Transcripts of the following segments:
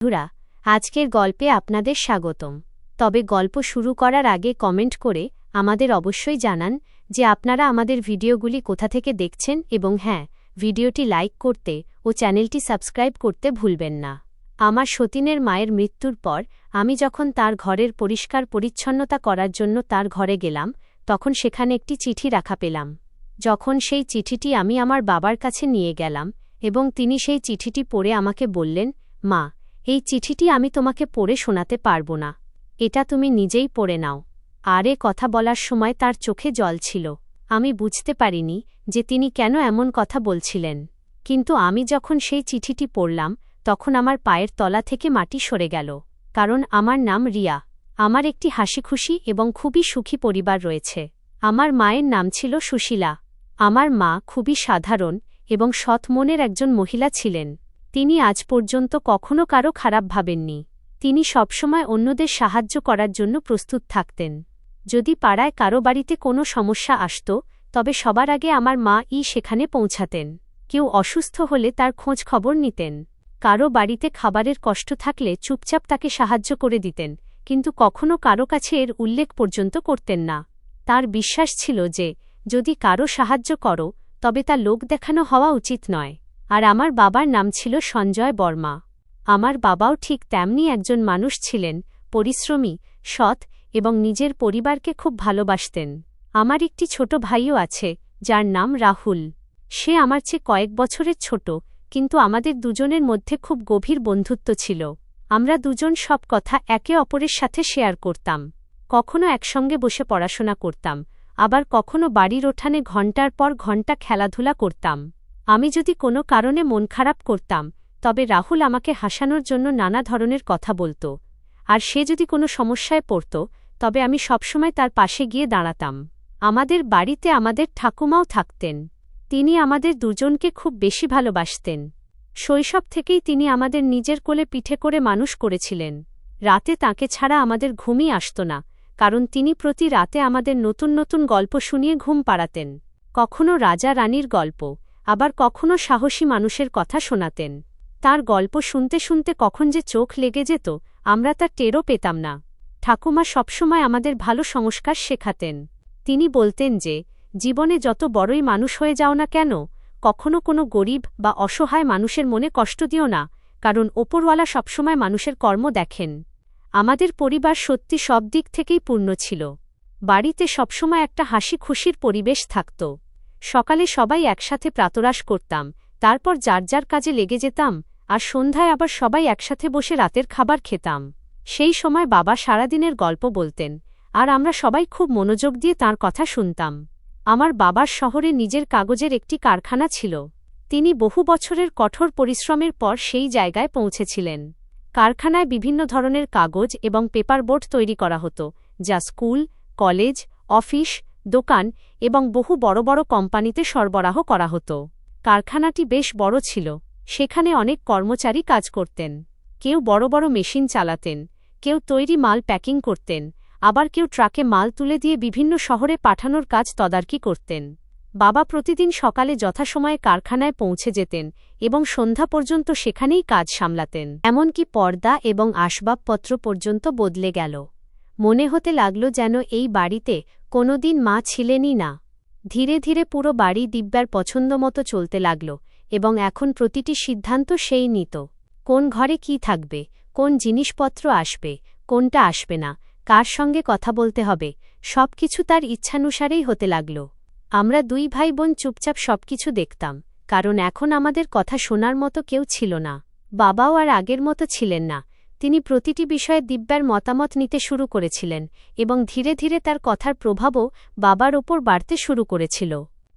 বন্ধুরা, আজকের গল্পে আপনাদের স্বাগতম। তবে গল্প শুরু করার আগে কমেন্ট করে আমাদের অবশ্যই জানান যে আপনারা আমাদের ভিডিওগুলি কোথা থেকে দেখছেন এবং হ্যাঁ, ভিডিওটি লাইক করতে ও চ্যানেলটি সাবস্ক্রাইব করতে ভুলবেন না। আমার সতীনের মায়ের মৃত্যুর পর আমি যখন তার ঘরের পরিষ্কার পরিচ্ছন্নতা করার জন্য তার ঘরে গেলাম, তখন সেখানে একটি চিঠি রাখা পেলাম। যখন সেই চিঠিটি আমি আমার বাবার কাছে নিয়ে গেলাম এবং তিনি সেই চিঠিটি পড়ে আমাকে বললেন, মা, এই চিঠিটি আমি তোমাকে পড়ে শোনাতে পারব না, এটা তুমি নিজেই পড়ে নাও। আর কথা বলার সময় তার চোখে জল ছিল। আমি বুঝতে পারিনি যে তিনি কেন এমন কথা বলছিলেন, কিন্তু আমি যখন সেই চিঠিটি পড়লাম তখন আমার পায়ের তলা থেকে মাটি সরে গেল। কারণ আমার নাম রিয়া। আমার একটি হাসিখুশি এবং খুবই সুখী পরিবার রয়েছে। আমার মায়ের নাম ছিল সুশীলা। আমার মা খুবই সাধারণ এবং সৎ মনের একজন মহিলা ছিলেন। তিনি আজ পর্যন্ত কখনো কারো খারাপ ভাবেননি। তিনি সবসময় অন্যদের সাহায্য করার জন্য প্রস্তুত থাকতেন। যদি পাড়ায় কারো বাড়িতে কোনো সমস্যা আসত, তবে সবার আগে আমার মা সেখানে পৌঁছাতেন। কেউ অসুস্থ হলে তার খোঁজ খবর নিতেন। কারো বাড়িতে খাবারের কষ্ট থাকলে চুপচাপ তাকে সাহায্য করে দিতেন, কিন্তু কখনো কারো কাছে এর উল্লেখ পর্যন্ত করতেন না। তার বিশ্বাস ছিল যে যদি কারো সাহায্য করো তবে তা লোক দেখানো হওয়া উচিত নয়। আর আমার বাবার নাম ছিল সঞ্জয় বর্মা। আমার বাবাও ঠিক তেমনি একজন মানুষ ছিলেন, পরিশ্রমী, সৎ এবং নিজের পরিবারকে খুব ভালোবাসতেন। আমার একটি ছোট ভাইও আছে যার নাম রাহুল। সে আমার চেয়ে কয়েক বছরের ছোট, কিন্তু আমাদের দুজনের মধ্যে খুব গভীর বন্ধুত্ব ছিল। আমরা দুজন সব কথা একে অপরের সাথে শেয়ার করতাম। কখনো একসঙ্গে বসে পড়াশোনা করতাম, আবার কখনো বাড়ির উঠানে ঘণ্টার পর ঘণ্টা খেলাধুলা করতাম। আমি যদি কোনো কারণে মন খারাপ করতাম, তবে রাহুল আমাকে হাসানোর জন্য নানা ধরনের কথা বলত। আর সে যদি কোনো সমস্যায় পড়ত, তবে আমি সবসময় তার পাশে গিয়ে দাঁড়াতাম। আমাদের বাড়িতে আমাদের ঠাকুমাও থাকতেন। তিনি আমাদের দুজনকে খুব বেশি ভালোবাসতেন। শৈশব থেকেই তিনি আমাদের নিজের কোলে পিঠে করে মানুষ করেছিলেন। রাতে তাঁকে ছাড়া আমাদের ঘুমই আসত না, কারণ তিনি প্রতি রাতে আমাদের নতুন নতুন গল্প শুনিয়ে ঘুম পাড়াতেন। কখনো রাজা রানীর গল্প, আবার কখনো সাহসী মানুষের কথা শোনাতেন। তার গল্প শুনতে শুনতে কখন যে চোখ লেগে যেত আমরা তা টেরও পেতাম না। ঠাকুমা সবসময় আমাদের ভালো সংস্কার শেখাতেন। তিনি বলতেন যে জীবনে যত বড়ই মানুষ হয়ে যাও না কেন, কখনো কোনো গরিব বা অসহায় মানুষের মনে কষ্ট দিও না, কারণ ওপরওয়ালা সবসময় মানুষের কর্ম দেখেন। আমাদের পরিবার সত্যি সব দিক থেকেই পূর্ণ ছিল। বাড়িতে সবসময় একটা হাসি খুশির পরিবেশ থাকত। সকালে সবাই একসাথে প্রাতরাশ করতাম, তারপর যার যার কাজে লেগে যেতাম, আর সন্ধ্যায় আবার সবাই একসাথে বসে রাতের খাবার খেতাম। সেই সময় বাবা সারাদিনের গল্প বলতেন, আর আমরা সবাই খুব মনোযোগ দিয়ে তাঁর কথা শুনতাম। আমার বাবার শহরে নিজের কাগজের একটি কারখানা ছিল। তিনি বহু বছরের কঠোর পরিশ্রমের পর সেই জায়গায় পৌঁছেছিলেন। কারখানায় বিভিন্ন ধরনের কাগজ এবং পেপারবোর্ড তৈরি করা হতো, যা স্কুল, কলেজ, অফিস, দোকান এবং বহু বড় বড় কোম্পানিতে সরবরাহ করা হতো। কারখানাটি বেশ বড় ছিল। সেখানে অনেক কর্মচারী কাজ করতেন। কেউ বড় বড় মেশিন চালাতেন, কেউ তৈরি মাল প্যাকিং করতেন, আবার কেউ ট্রাকে মাল তুলে দিয়ে বিভিন্ন শহরে পাঠানোর কাজ তদারকি করতেন। বাবা প্রতিদিন সকালে যথাসময়ে কারখানায় পৌঁছে যেতেন এবং সন্ধ্যা পর্যন্ত সেখানেই কাজ সামলাতেন। এমনকি পর্দা এবং আসবাবপত্র পর্যন্ত বদলে গেল। মনে হতে লাগল যেন এই বাড়িতে কোনোদিন মা ছিলেনই না। ধীরে ধীরে পুরো বাড়ি দিব্যার পছন্দমতো চলতে লাগল এবং এখন প্রতিটি সিদ্ধান্ত সেই নিত। কোন ঘরে কি থাকবে, কোন জিনিসপত্র আসবে, কোনটা আসবে না, কার সঙ্গে কথা বলতে হবে, সবকিছু তার ইচ্ছানুসারেই হতে লাগল। আমরা দুই ভাই বোন চুপচাপ সবকিছু দেখতাম, কারণ এখন আমাদের কথা শোনার মতো কেউ ছিল না। বাবাও আর আগের মতো ছিলেন না। তিনি প্রতিটি বিষয়ে দিব্যার মতামত নিতে শুরু করেছিলেন এবং ধীরে ধীরে তার কথার প্রভাবও বাবার ওপর বাড়তে শুরু করেছিল।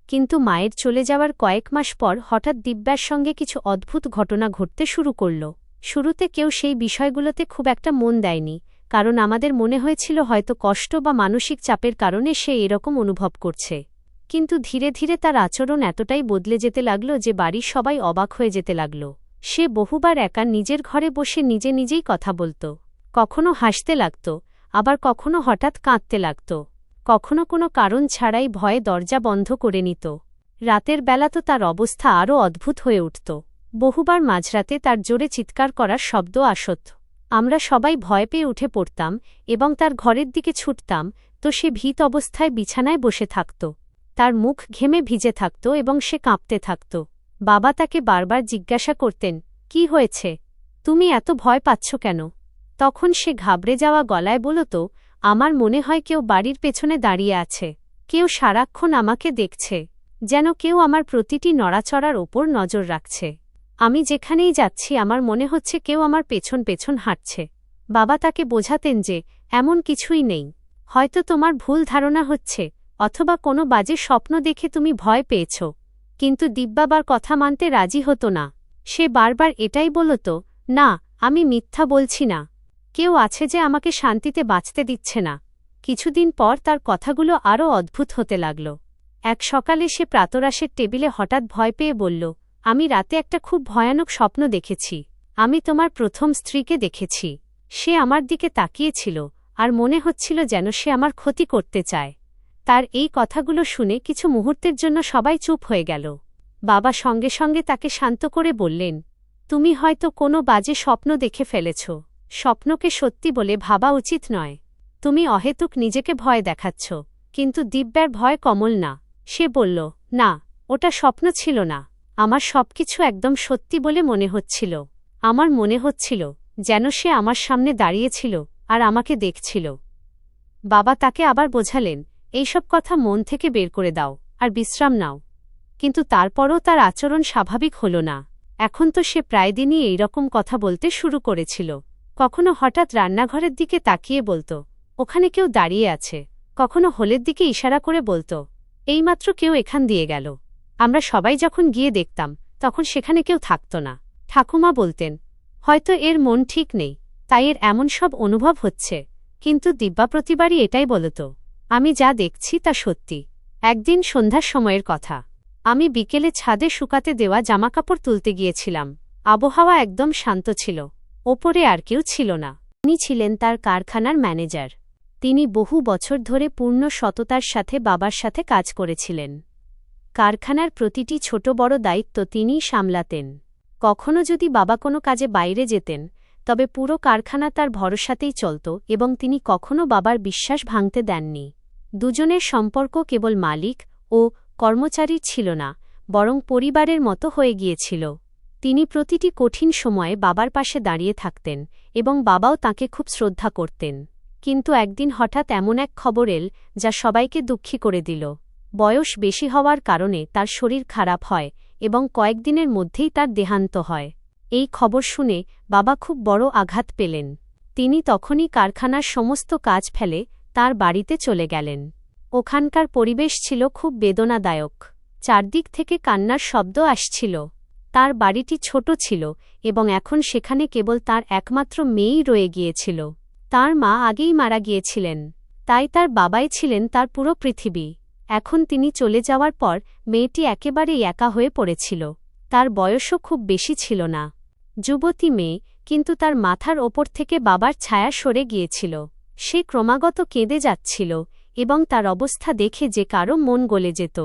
কিন্তু মায়ের চলে যাওয়ার কয়েক মাস পর হঠাৎ দিব্যার সঙ্গে কিছু অদ্ভুত ঘটনা ঘটতে শুরু করল। শুরুতে কেউ সেই বিষয়গুলোতে খুব একটা মন দেয়নি, কারণ আমাদের মনে হয়েছিল হয়তো কষ্ট বা মানসিক চাপের কারণে সে এরকম অনুভব করছে। কিন্তু ধীরে ধীরে তার আচরণ এতটাই বদলে যেতে লাগল যে বাড়ির সবাই অবাক হয়ে যেতে লাগল। সে বহুবার একা নিজের ঘরে বসে নিজে নিজেই কথা বলত। কখনো হাসতে লাগত, আবার কখনো হঠাৎ কাঁদতে লাগত। কখনো কোনো কারণ ছাড়াই ভয়ে দরজা বন্ধ করে নিত। রাতের বেলা তো তার অবস্থা আরও অদ্ভুত হয়ে উঠত। বহুবার মাঝরাতে তার জোরে চিৎকার করার শব্দ আসত। আমরা সবাই ভয় পেয়ে উঠে পড়তাম এবং তার ঘরের দিকে ছুটতাম, তো সে ভীত অবস্থায় বিছানায় বসে থাকত। তার মুখ ঘেমে ভিজে থাকত এবং সে কাঁপতে থাকত। বাবা তাকে বারবার জিজ্ঞাসা করতেন, কি হয়েছে? তুমি এত ভয় পাচ্ছ কেন? তখন সে ঘাবড়ে যাওয়া গলায় বলত, আমার মনে হয় কেউ বাড়ির পেছনে দাঁড়িয়ে আছে। কেউ সারাক্ষণ আমাকে দেখছে, যেন কেউ আমার প্রতিটি নড়াচড়ার ওপর নজর রাখছে। আমি যেখানেই যাচ্ছি আমার মনে হচ্ছে কেউ আমার পেছন পেছন হাঁটছে। বাবা তাকে বোঝাতেন যে এমন কিছুই নেই, হয়তো তোমার ভুল ধারণা হচ্ছে, অথবা কোনো বাজে স্বপ্ন দেখে তুমি ভয় পেয়েছ। কিন্তু দিব্যাবার কথা মানতে রাজি হতো না। সে বারবার এটাই বলত, না, আমি মিথ্যা বলছি না। কেউ আছে যে আমাকে শান্তিতে বাঁচতে দিচ্ছে না। কিছুদিন পর তার কথাগুলো আরও অদ্ভুত হতে লাগল। এক সকালে সে প্রাতরাশের টেবিলে হঠাৎ ভয় পেয়ে বলল, আমি রাতে একটা খুব ভয়ানক স্বপ্ন দেখেছি। আমি তোমার প্রথম স্ত্রীকে দেখেছি। সে আমার দিকে তাকিয়েছিল, আর মনে হচ্ছিল যেন সে আমার ক্ষতি করতে চায়। তার এই কথাগুলো শুনে কিছু মুহূর্তের জন্য সবাই চুপ হয়ে গেল। বাবা সঙ্গে সঙ্গে তাকে শান্ত করে বললেন, তুমি হয়তো কোনো বাজে স্বপ্ন দেখে ফেলেছ। স্বপ্নকে সত্যি বলে ভাবা উচিত নয়। তুমি অহেতুক নিজেকে ভয় দেখাচ্ছ। কিন্তু দিব্যার ভয় কমল না। সে বলল, না, ওটা স্বপ্ন ছিল না। আমার সবকিছু একদম সত্যি বলে মনে হচ্ছিল। আমার মনে হচ্ছিল যেন সে আমার সামনে দাঁড়িয়েছিল আর আমাকে দেখছিল। বাবা তাকে আবার বোঝালেন, এইসব কথা মন থেকে বের করে দাও আর বিশ্রাম নাও। কিন্তু তারপরও তার আচরণ স্বাভাবিক হল না। এখন তো সে প্রায় দিনই এইরকম কথা বলতে শুরু করেছিল। কখনো হঠাৎ রান্নাঘরের দিকে তাকিয়ে বলত, ওখানে কেউ দাঁড়িয়ে আছে। কখনো হলের দিকে ইশারা করে বলত, এইমাত্র কেউ এখান দিয়ে গেল। আমরা সবাই যখন গিয়ে দেখতাম তখন সেখানে কেউ থাকত না। ঠাকুমা বলতেন, হয়তো এর মন ঠিক নেই, তাই এর এমন সব অনুভব হচ্ছে। কিন্তু দিব্যা প্রতিবারই এটাই বলত, আমি যা দেখছি তা সত্যি। একদিন সন্ধ্যার সময়ের কথা। আমি বিকেলে ছাদে শুকাতে দেওয়া জামাকাপড় তুলতে গিয়েছিলাম। আবহাওয়া একদম শান্ত ছিল। ওপরে আর কেউ ছিল না। তিনি ছিলেন তার কারখানার ম্যানেজার। তিনি বহু বছর ধরে পূর্ণ সততার সাথে বাবার সাথে কাজ করেছিলেন। কারখানার প্রতিটি ছোট বড় দায়িত্ব তিনিই সামলাতেন। কখনো যদি বাবা কোনো কাজে বাইরে যেতেন, তবে পুরো কারখানা তার ভরসাতেই চলত এবং তিনি কখনো বাবার বিশ্বাস ভাঙতে দেননি। দুজনের সম্পর্ক কেবল মালিক ও কর্মচারীর ছিল না, বরং পরিবারের মতো হয়ে গিয়েছিল। তিনি প্রতিটি কঠিন সময়ে বাবার পাশে দাঁড়িয়ে থাকতেন এবং বাবাও তাঁকে খুব শ্রদ্ধা করতেন। কিন্তু একদিন হঠাৎ এমন এক খবর এল যা সবাইকে দুঃখী করে দিল। বয়স বেশি হওয়ার কারণে তার শরীর খারাপ হয় এবং কয়েকদিনের মধ্যেই তার দেহান্ত হয়। এই খবর শুনে বাবা খুব বড় আঘাত পেলেন। তিনি তখনই কারখানার সমস্ত কাজ ফেলে তার বাড়িতে চলে গেলেন। ওখানকার পরিবেশ ছিল খুব বেদনাদায়ক। চারদিক থেকে কান্নার শব্দ আসছিল। তার বাড়িটি ছোট ছিল এবং এখন সেখানে কেবল তার একমাত্র মেয়েই রয়ে গিয়েছিল। তার মা আগেই মারা গিয়েছিলেন, তাই তার বাবাই ছিলেন তার পুরো পৃথিবী। এখন তিনি চলে যাওয়ার পর মেয়েটি একেবারেই একা হয়ে পড়েছিল। তার বয়সও খুব বেশি ছিল না। যুবতী মেয়ে, কিন্তু তার মাথার ওপর থেকে বাবার ছায়া সরে গিয়েছিল। সে ক্রমাগত কেঁদে যাচ্ছিল এবং তার অবস্থা দেখে যে কারো মন গলে যেত।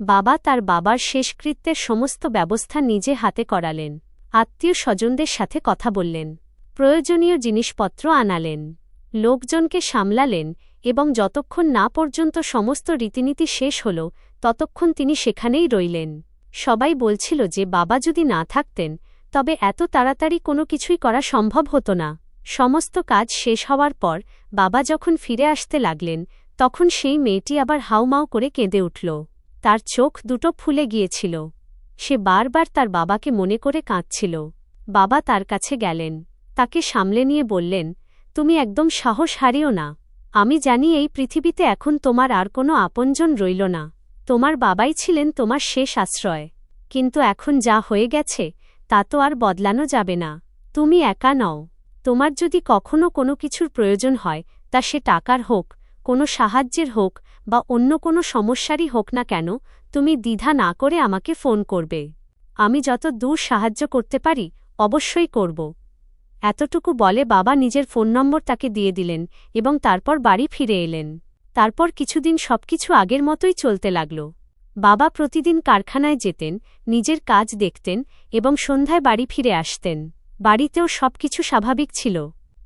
বাবা তার বাবার শেষকৃত্যের সমস্ত ব্যবস্থা নিজে হাতে করালেন। আত্মীয় স্বজনদের সাথে কথা বললেন, প্রয়োজনীয় জিনিসপত্র আনালেন, লোকজনকে সামলালেন এবং যতক্ষণ না পর্যন্ত সমস্ত রীতিনীতি শেষ হল ততক্ষণ তিনি সেখানেই রইলেন। সবাই বলছিল যে বাবা যদি না থাকতেন তবে এত তাড়াতাড়ি কোনো কিছুই করা সম্ভব হতো না। সমস্ত কাজ শেষ হওয়ার পর বাবা যখন ফিরে আসতে লাগলেন তখন সেই মেয়েটি আবার হাউমাউ করে কেঁদে উঠল। তার চোখ দুটো ফুলে গিয়েছিল। সে বারবার তার বাবাকে মনে করে কাঁদছিল। বাবা তার কাছে গেলেন, তাকে সামলে নিয়ে বললেন, তুমি একদম সাহস হারিও না। আমি জানি এই পৃথিবীতে এখন তোমার আর কোনো আপনজন রইল না। তোমার বাবাই ছিলেন তোমার শেষ আশ্রয়। কিন্তু এখন যা হয়ে গেছে তা তো আর বদলানো যাবে না। তুমি একা নও। তোমার যদি কখনো কোনো কিছুর প্রয়োজন হয়, তা সে টাকার হোক, কোনো সাহায্যের হোক বা অন্য কোনো সমস্যারই হোক না কেন, তুমি দ্বিধা না করে আমাকে ফোন করবে। আমি যত দূর সাহায্য করতে পারি অবশ্যই করব। এতটুকু বলে বাবা নিজের ফোন নম্বর তাকে দিয়ে দিলেন এবং তারপর বাড়ি ফিরে এলেন। তারপর কিছুদিন সবকিছু আগের মতোই চলতে লাগল। বাবা প্রতিদিন কারখানায় যেতেন, নিজের কাজ দেখতেন এবং সন্ধ্যায় বাড়ি ফিরে আসতেন। বাড়িতেও সবকিছু স্বাভাবিক ছিল।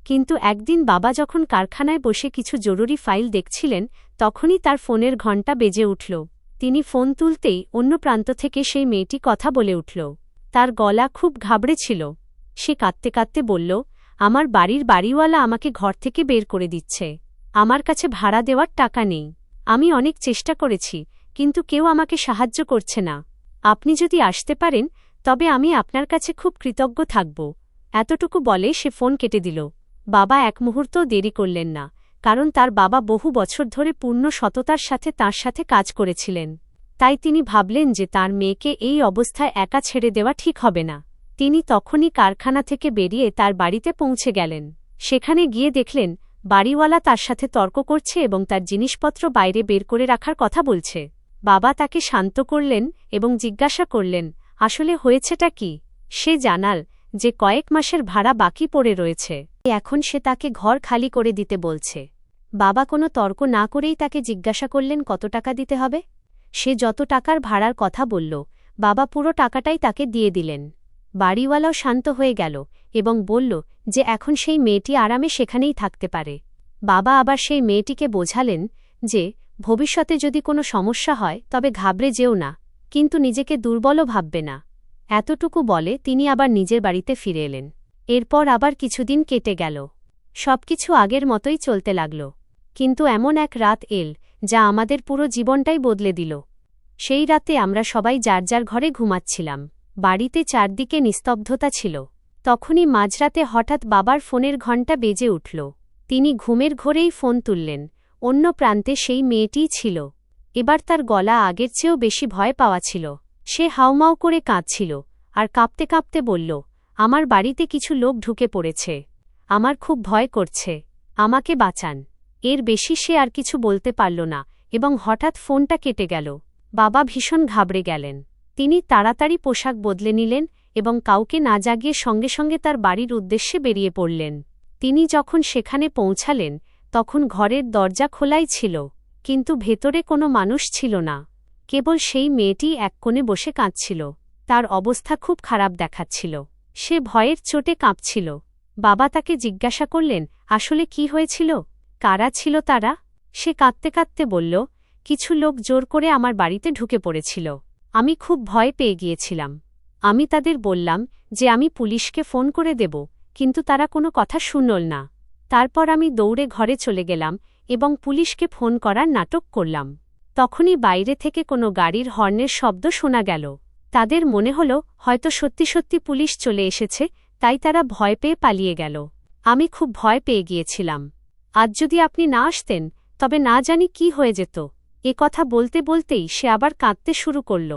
কিন্তু একদিন বাবা যখন কারখানায় বসে কিছু জরুরি ফাইল দেখছিলেন, তখনই তার ফোনের ঘণ্টা বেজে উঠল। তিনি ফোন তুলতেই অন্য প্রান্ত থেকে সেই মেয়েটি কথা বলে উঠল। তার গলা খুব ঘাবড়ে ছিল। সে কাঁদতে কাঁদতে বলল, আমার বাড়ির বাড়িওয়ালা আমাকে ঘর থেকে বের করে দিচ্ছে। আমার কাছে ভাড়া দেওয়ার টাকা নেই। আমি অনেক চেষ্টা করেছি, কিন্তু কেউ আমাকে সাহায্য করছে না। আপনি যদি আসতে পারেন তবে আমি আপনার কাছে খুব কৃতজ্ঞ থাকব। এতটুকু বলে সে ফোন কেটে দিল। বাবা এক মুহূর্তও দেরি করলেন না, কারণ তার বাবা বহু বছর ধরে পূর্ণ সততার সাথে তাঁর সাথে কাজ করেছিলেন। তাই তিনি ভাবলেন যে তার মেয়েকে এই অবস্থায় একা ছেড়ে দেওয়া ঠিক হবে না। তিনি তখনই কারখানা থেকে বেরিয়ে তার বাড়িতে পৌঁছে গেলেন। সেখানে গিয়ে দেখলেন বাড়িওয়ালা তার সাথে তর্ক করছে এবং তার জিনিসপত্র বাইরে বের করে রাখার কথা বলছে। বাবা তাকে শান্ত করলেন এবং জিজ্ঞাসা করলেন, আসলে হয়েছেটা কি? সে জানাল যে কয়েক মাসের ভাড়া বাকি পড়ে রয়েছে। এখন সে তাকে ঘর খালি করে দিতে বলছে। বাবা কোনো তর্ক না করেই তাকে জিজ্ঞাসা করলেন কত টাকা দিতে হবে। সে যত টাকার ভাড়ার কথা বলল, বাবা পুরো টাকাটাই তাকে দিয়ে দিলেন। বাড়িওয়ালাও শান্ত হয়ে গেল এবং বলল যে এখন সেই মেয়েটি আরামে সেখানেই থাকতে পারে। বাবা আবার সেই মেয়েটিকে বোঝালেন যে ভবিষ্যতে যদি কোনো সমস্যা হয় তবে ঘাবড়ে যেও না, কিন্তু নিজেকে দুর্বলও ভাববে না। এতটুকু বলে তিনি আবার নিজের বাড়িতে ফিরে এলেন। এরপর আবার কিছুদিন কেটে গেল। সবকিছু আগের মতোই চলতে লাগল। কিন্তু এমন এক রাত এল যা আমাদের পুরো জীবনটাই বদলে দিল। সেই রাতে আমরা সবাই যার যার ঘরে ঘুমাচ্ছিলাম। বাড়িতে চারদিকে নিস্তব্ধতা ছিল। তখনই মাঝরাতে হঠাৎ বাবার ফোনের ঘণ্টা বেজে উঠল। তিনি ঘুমের ঘোরেই ফোন তুললেন। অন্য প্রান্তে সেই মেয়েটিই ছিল। এবার তার গলা আগের চেয়েও বেশি ভয় পাওয়া ছিল। সে হাউমাউ করে কাঁদছিল আর কাঁপতে কাঁপতে বলল, আমার বাড়িতে কিছু লোক ঢুকে পড়েছে। আমার খুব ভয় করছে। আমাকে বাঁচান। এর বেশি সে আর কিছু বলতে পারল না এবং হঠাৎ ফোনটা কেটে গেল। বাবা ভীষণ ঘাবড়ে গেলেন। তিনি তাড়াতাড়ি পোশাক বদলে নিলেন এবং কাউকে না জাগিয়ে সঙ্গে সঙ্গে তার বাড়ির উদ্দেশ্যে বেরিয়ে পড়লেন। তিনি যখন সেখানে পৌঁছালেন তখন ঘরের দরজা খোলাই ছিল, কিন্তু ভেতরে কোনো মানুষ ছিল না। কেবল সেই মেয়েটি এক কোণে বসে কাঁদছিল। তার অবস্থা খুব খারাপ দেখাচ্ছিল। সে ভয়ের চোটে কাঁপছিল। বাবা তাকে জিজ্ঞাসা করলেন, আসলে কি হয়েছিল? কারা ছিল তারা? সে কাঁদতে কাঁদতে বলল, কিছু লোক জোর করে আমার বাড়িতে ঢুকে পড়েছিল। আমি খুব ভয় পেয়ে গিয়েছিলাম। আমি তাদের বললাম যে আমি পুলিশকে ফোন করে দেব, কিন্তু তারা কোনো কথা শুনল না। তারপর আমি দৌড়ে ঘরে চলে গেলাম এবং পুলিশকে ফোন করার নাটক করলাম। তখনই বাইরে থেকে কোনো গাড়ির হর্নের শব্দ শোনা গেল। তাদের মনে হল হয়তো সত্যি সত্যি পুলিশ চলে এসেছে, তাই তারা ভয় পেয়ে পালিয়ে গেল। আমি খুব ভয় পেয়ে গিয়েছিলাম। আজ যদি আপনি না আসতেন তবে না জানি কি হয়ে যেত। এ কথা বলতে বলতেই সে আবার কাঁদতে শুরু করল।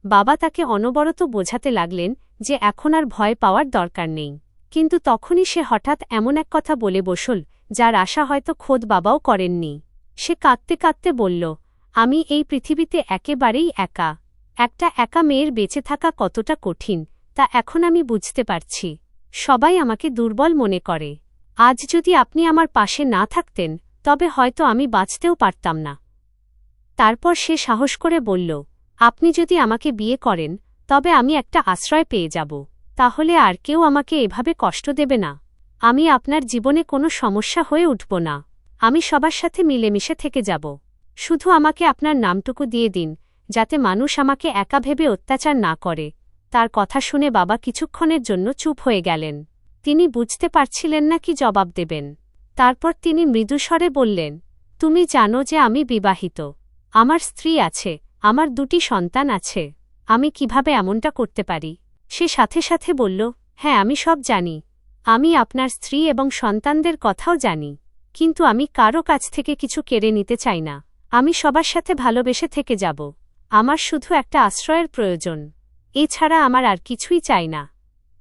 বাবা তাকে অনবরত বোঝাতে লাগলেন যে এখন আর ভয় পাওয়ার দরকার নেই। কিন্তু তখনই সে হঠাৎ এমন এক কথা বলে বসল যার আশা হয়তো খোদ বাবাও করেননি। সে কাঁদতে কাঁদতে বলল, আমি এই পৃথিবীতে একেবারেই একা। একটা একা মেয়ের বেঁচে থাকা কতটা কঠিন তা এখন আমি বুঝতে পারছি। সবাই আমাকে দুর্বল মনে করে। আজ যদি আপনি আমার পাশে না থাকতেন তবে হয়তো আমি বাঁচতেও পারতাম না। তারপর সে সাহস করে বলল, আপনি যদি আমাকে বিয়ে করেন তবে আমি একটা আশ্রয় পেয়ে যাব। তাহলে আর কেউ আমাকে এভাবে কষ্ট দেবে না। আমি আপনার জীবনে কোনো সমস্যা হয়ে উঠব না। আমি সবার সাথে মিলেমিশে থেকে যাব। শুধু আমাকে আপনার নামটুকু দিয়ে দিন, যাতে মানুষ আমাকে একা ভেবে অত্যাচার না করে। তার কথা শুনে বাবা কিছুক্ষণের জন্য চুপ হয়ে গেলেন। তিনি বুঝতে পারছিলেন না কি জবাব দেবেন। তারপর তিনি মৃদুস্বরে বললেন, তুমি জানো যে আমি বিবাহিত। আমার স্ত্রী আছে, আমার 2টি সন্তান আছে। আমি কিভাবে এমনটা করতে পারি? সে সাথে সাথে বলল, হ্যাঁ আমি সব জানি। আমি আপনার স্ত্রী এবং সন্তানদের কথাও জানি। কিন্তু আমি কারো কাছ থেকে কিছু কেড়ে নিতে চাই না। আমি সবার সাথে ভালোবেসে থেকে যাব। আমার শুধু একটা আশ্রয়ের প্রয়োজন। এছাড়া আমার আর কিছুই চাই না।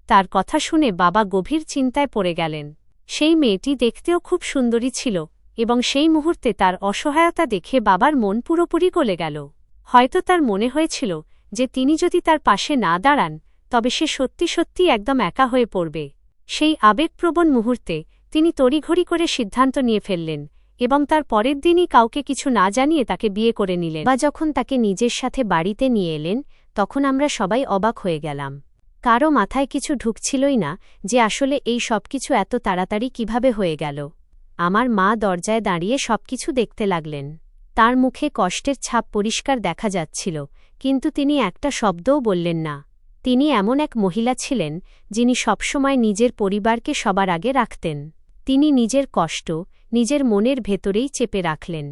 তার কথা শুনে বাবা গভীর চিন্তায় পড়ে গেলেন। সেই মেয়েটি দেখতেও খুব সুন্দরী ছিল এবং সেই মুহূর্তে তার অসহায়তা দেখে বাবার মন পুরোপুরি গলে গেল। হয়তো তার মনে হয়েছিল যে তিনি যদি তার পাশে না দাঁড়ান তবে সে সত্যি সত্যি একদম একা হয়ে পড়বে। সেই আবেগপ্রবণ মুহূর্তে তিনি তড়িঘড়ি করে সিদ্ধান্ত নিয়ে ফেললেন এবং তার পরের দিনই কাউকে কিছু না জানিয়ে তাকে বিয়ে করে নিলেন। বা যখন তাকে নিজের সাথে বাড়িতে নিয়ে এলেন তখন আমরা সবাই অবাক হয়ে গেলাম। কারও মাথায় কিছু ঢুকছিলই না যে আসলে এই সবকিছু এত তাড়াতাড়ি কিভাবে হয়ে গেল। আমার মা দরজায় দাঁড়িয়ে সবকিছু দেখতে লাগলেন। তার মুখে কষ্টের ছাপ পরিষ্কার দেখা যাচ্ছিল, কিন্তু তিনি একটা শব্দও বললেন না। তিনি এমন এক মহিলা ছিলেন যিনি সবসময় নিজের পরিবারকে সবার আগে রাখতেন। তিনি নিজের কষ্ট নিজের মনের ভেতরেই চেপে রাখলেন।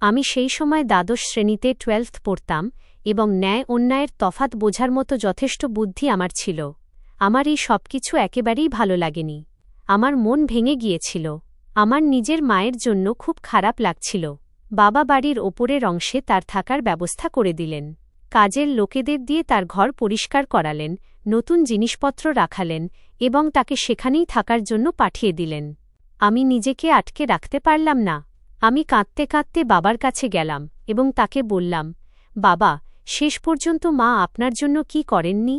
আমি সেই সময় দ্বাদশ শ্রেণীতে 12th পড়তাম এবং ন্যায় অন্যায়ের তফাৎ বোঝার মতো যথেষ্ট বুদ্ধি আমার ছিল। আমার এই সবকিছু একেবারেই ভালো লাগেনি। আমার মন ভেঙে গিয়েছিল। আমার নিজের মায়ের জন্য খুব খারাপ লাগছিল। বাবা বাড়ির ওপরের অংশে তার থাকার ব্যবস্থা করে দিলেন। কাজের লোকেদের দিয়ে তার ঘর পরিষ্কার করালেন, নতুন জিনিসপত্র রাখালেন এবং তাকে সেখানেই থাকার জন্য পাঠিয়ে দিলেন। আমি নিজেকে আটকে রাখতে পারলাম না। আমি কাঁদতে কাঁদতে বাবার কাছে গেলাম এবং তাকে বললাম, বাবা, শেষ পর্যন্ত মা আপনার জন্য কি করেননি?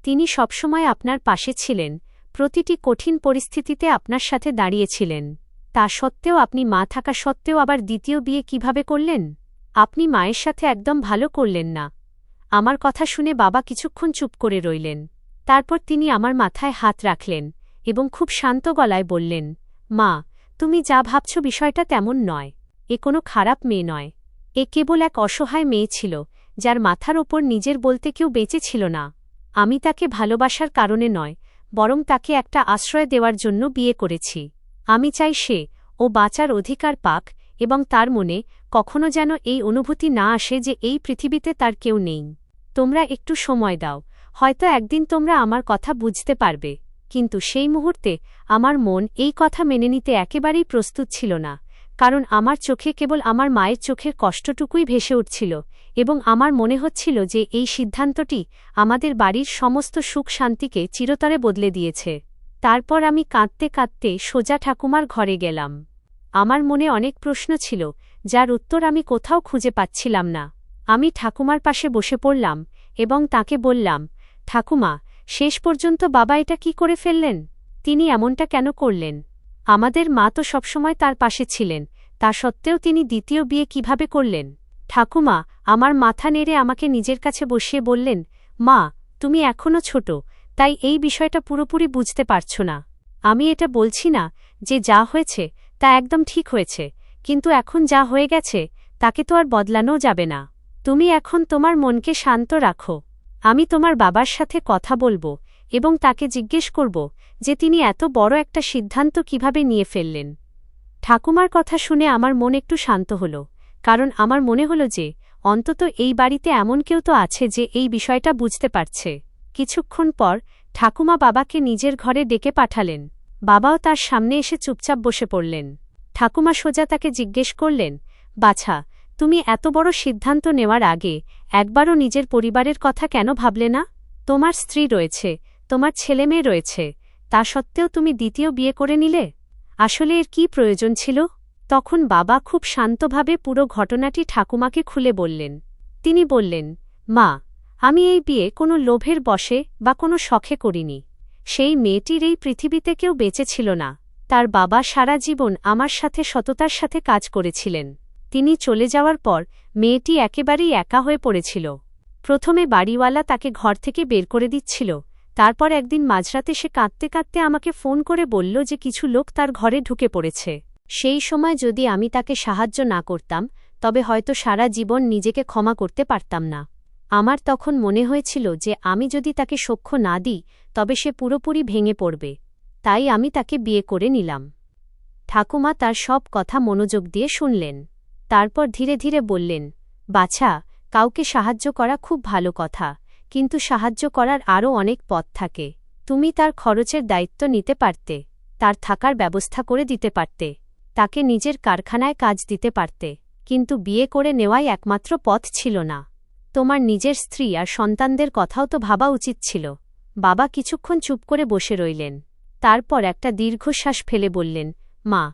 তিনি সবসময় আপনার পাশে ছিলেন, প্রতিটি কঠিন পরিস্থিতিতে আপনার সাথে দাঁড়িয়েছিলেন। তা সত্ত্বেও আপনি মা থাকা সত্ত্বেও আবার দ্বিতীয় বিয়ে কিভাবে করলেন? আপনি মায়ের সাথে একদম ভালো করলেন না। আমার কথা শুনে বাবা কিছুক্ষণ চুপ করে রইলেন। তারপর তিনি আমার মাথায় হাত রাখলেন এবং খুব শান্ত গলায় বললেন, মা, তুমি যা ভাবছ বিষয়টা তেমন নয়। এ কোনো খারাপ মেয়ে নয়। এ কেবল এক অসহায় মেয়ে ছিল যার মাথার ওপর নিজের বলতে কেউ বেঁচে ছিল না। আমি তাকে ভালোবাসার কারণে নয়, বরং তাকে একটা আশ্রয় দেওয়ার জন্য বিয়ে করেছি। আমি চাই ও বাঁচার অধিকার পাক এবং তার মনে কখনো যেন এই অনুভূতি না আসে যে এই পৃথিবীতে তার কেউ নেই। তোমরা একটু সময় দাও, হয়তো একদিন তোমরা আমার কথা বুঝতে পারবে। কিন্তু সেই মুহূর্তে আমার মন এই কথা মেনে নিতে একেবারেই প্রস্তুত ছিল না, কারণ আমার চোখে কেবল আমার মায়ের চোখের কষ্টটুকুই ভেসে উঠছিল এবং আমার মনে হচ্ছিল যে এই সিদ্ধান্তটি আমাদের বাড়ির সমস্ত সুখ শান্তিকে চিরতরে বদলে দিয়েছে। তারপর আমি কাঁদতে কাঁদতে সোজা ঠাকুমার ঘরে গেলাম। আমার মনে অনেক প্রশ্ন ছিল যার উত্তর আমি কোথাও খুঁজে পাচ্ছিলাম না। আমি ঠাকুমার পাশে বসে পড়লাম এবং তাকে বললাম, ঠাকুমা, শেষ পর্যন্ত বাবা এটা কি করে ফেললেন? তিনি এমনটা কেন করলেন? আমাদের মা তো সবসময় তার পাশে ছিলেন, তা সত্ত্বেও তিনি দ্বিতীয় বিয়ে কিভাবে করলেন? ঠাকুমা আমার মাথা নেড়ে আমাকে নিজের কাছে বসিয়ে বললেন, মা, তুমি এখনও ছোট, তাই এই বিষয়টা পুরোপুরি বুঝতে পারছ না। আমি এটা বলছি না যে যা হয়েছে তা একদম ঠিক হয়েছে, কিন্তু এখন যা হয়ে গেছে তাকে তো আর বদলানোও যাবে না। তুমি এখন তোমার মনকে শান্ত রাখো। আমি তোমার বাবার সাথে কথা বলবো এবং তাকে জিজ্ঞেস করব যে তিনি এত বড় একটা সিদ্ধান্ত কিভাবে নিয়ে ফেললেন। ঠাকুমার কথা শুনে আমার মন একটু শান্ত হল, কারণ আমার মনে হল যে অন্তত এই বাড়িতে এমন কেউ তো আছে যে এই বিষয়টা বুঝতে পারছে। কিছুক্ষণ পর ঠাকুমা বাবাকে নিজের ঘরে ডেকে পাঠালেন। বাবাও তার সামনে এসে চুপচাপ বসে পড়লেন। ঠাকুমা সোজা তাকে জিজ্ঞেস করলেন, বাছা, তুমি এত বড় সিদ্ধান্ত নেওয়ার আগে একবারও নিজের পরিবারের কথা কেন ভাবলে না? তোমার স্ত্রী রয়েছে, তোমার ছেলেমেয়ে রয়েছে, তা সত্ত্বেও তুমি দ্বিতীয় বিয়ে করে নিলে। আসলে এর কি প্রয়োজন ছিল? তখন বাবা খুব শান্তভাবে পুরো ঘটনাটি ঠাকুমাকে খুলে বললেন। তিনি বললেন, মা, আমি এই বিয়ে কোনো লোভের বশে বা কোনো শখে করিনি। সেই মেয়েটির এই পৃথিবীতে কেউ বেঁচে ছিল না। তার বাবা সারা জীবন আমার সাথে সততার সাথে কাজ করেছিলেন। তিনি চলে যাওয়ার পর মেয়েটি একেবারেই একা হয়ে পড়েছিল। প্রথমে বাড়িওয়ালা তাকে ঘর থেকে বের করে দিচ্ছিল, তারপর একদিন মাঝরাতে সে কাঁদতে কাঁদতে আমাকে ফোন করে বলল যে কিছু লোক তার ঘরে ঢুকে পড়েছে। সেই সময় যদি আমি তাকে সাহায্য না করতাম তবে হয়তো সারা জীবন নিজেকে ক্ষমা করতে পারতাম না। আমার তখন মনে হয়েছিল যে আমি যদি তাকে সখ্য না দিই তবে সে পুরোপুরি ভেঙে পড়বে, তাই আমি তাকে বিয়ে করে নিলাম। ঠাকুমা তার সব কথা মনোযোগ দিয়ে শুনলেন। তারপর ধীরে ধীরে বললেন, বাছা, কাউকে সাহায্য করা খুব ভালো কথা, কিন্তু সাহায্য করার আরও অনেক পথ থাকে। তুমি তার খরচের দায়িত্ব নিতে পারতে, তার থাকার ব্যবস্থা করে দিতে পারতে, তাকে নিজের কারখানায় কাজ দিতে পারতে, কিন্তু বিয়ে করে নেওয়াই একমাত্র পথ ছিল না। তোমার নিজের স্ত্রী আর সন্তানদের কথাও তো ভাবা উচিত ছিল। বাবা কিছুক্ষণ চুপ করে বসে রইলেন। তারপর একটা দীর্ঘশ্বাস ফেলে বললেন, মা,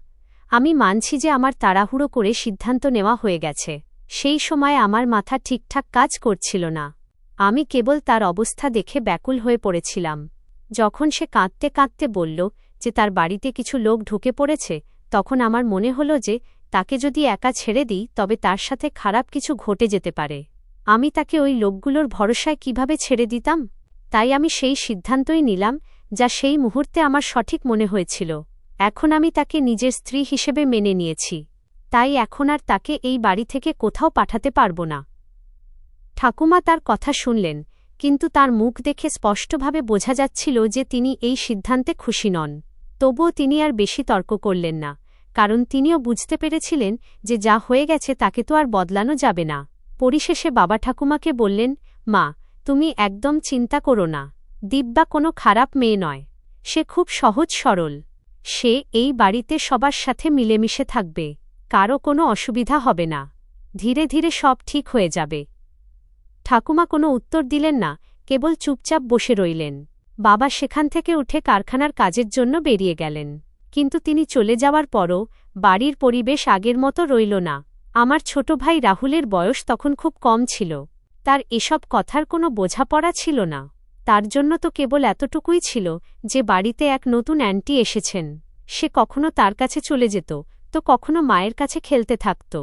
আমি মানছি যে আমার তাড়াহুড়ো করে সিদ্ধান্ত নেওয়া হয়ে গেছে। সেই সময় আমার মাথা ঠিকঠাক কাজ করছিল না। আমি কেবল তার অবস্থা দেখে ব্যাকুল হয়ে পড়েছিলাম। যখন সে কাঁদতে কাঁদতে বলল যে তার বাড়িতে কিছু লোক ঢুকে পড়েছে, তখন আমার মনে হল যে তাকে যদি একা ছেড়ে দিই তবে তার সাথে খারাপ কিছু ঘটে যেতে পারে। আমি তাকে ওই লোকগুলোর ভরসায় কিভাবে ছেড়ে দিতাম? তাই আমি সেই সিদ্ধান্তই নিলাম যা সেই মুহূর্তে আমার সঠিক মনে হয়েছিল। এখন আমি তাকে নিজের স্ত্রী হিসেবে মেনে নিয়েছি, তাই এখন আর তাকে এই বাড়ি থেকে কোথাও পাঠাতে পারব না। ঠাকুমা তার কথা শুনলেন, কিন্তু তার মুখ দেখে স্পষ্টভাবে বোঝা যাচ্ছিল যে তিনি এই সিদ্ধান্তে খুশি নন। তবুও তিনি আর বেশি তর্ক করলেন না, কারণ তিনিও বুঝতে পেরেছিলেন যে যা হয়ে গেছে তাকে তো আর বদলানো যাবে না। পরিশেষে বাবা ঠাকুমাকে বললেন, মা, তুমি একদম চিন্তা করো না। দিব্যা কোনো খারাপ মেয়ে নয়, সে খুব সহজ সরল। সে এই বাড়িতে সবার সাথে মিলেমিশে থাকবে, কারও কোনো অসুবিধা হবে না। ধীরে ধীরে সব ঠিক হয়ে যাবে। ঠাকুমা কোনো উত্তর দিলেন না, কেবল চুপচাপ বসে রইলেন। বাবা সেখান থেকে উঠে কারখানার কাজের জন্য বেরিয়ে গেলেন, কিন্তু তিনি চলে যাওয়ার পরও বাড়ির পরিবেশ আগের মতো রইল না। আমার ছোট ভাই রাহুলের বয়স তখন খুব কম ছিল। তার এসব কথার কোনো বোঝাপড়া ছিল না। তার জন্য তো কেবল এতটুকুই ছিল যে বাড়িতে এক নতুন অ্যান্টি এসেছেন। সে কখনো তার কাছে চলে যেত, তো কখনো মায়ের কাছে খেলতে থাকত।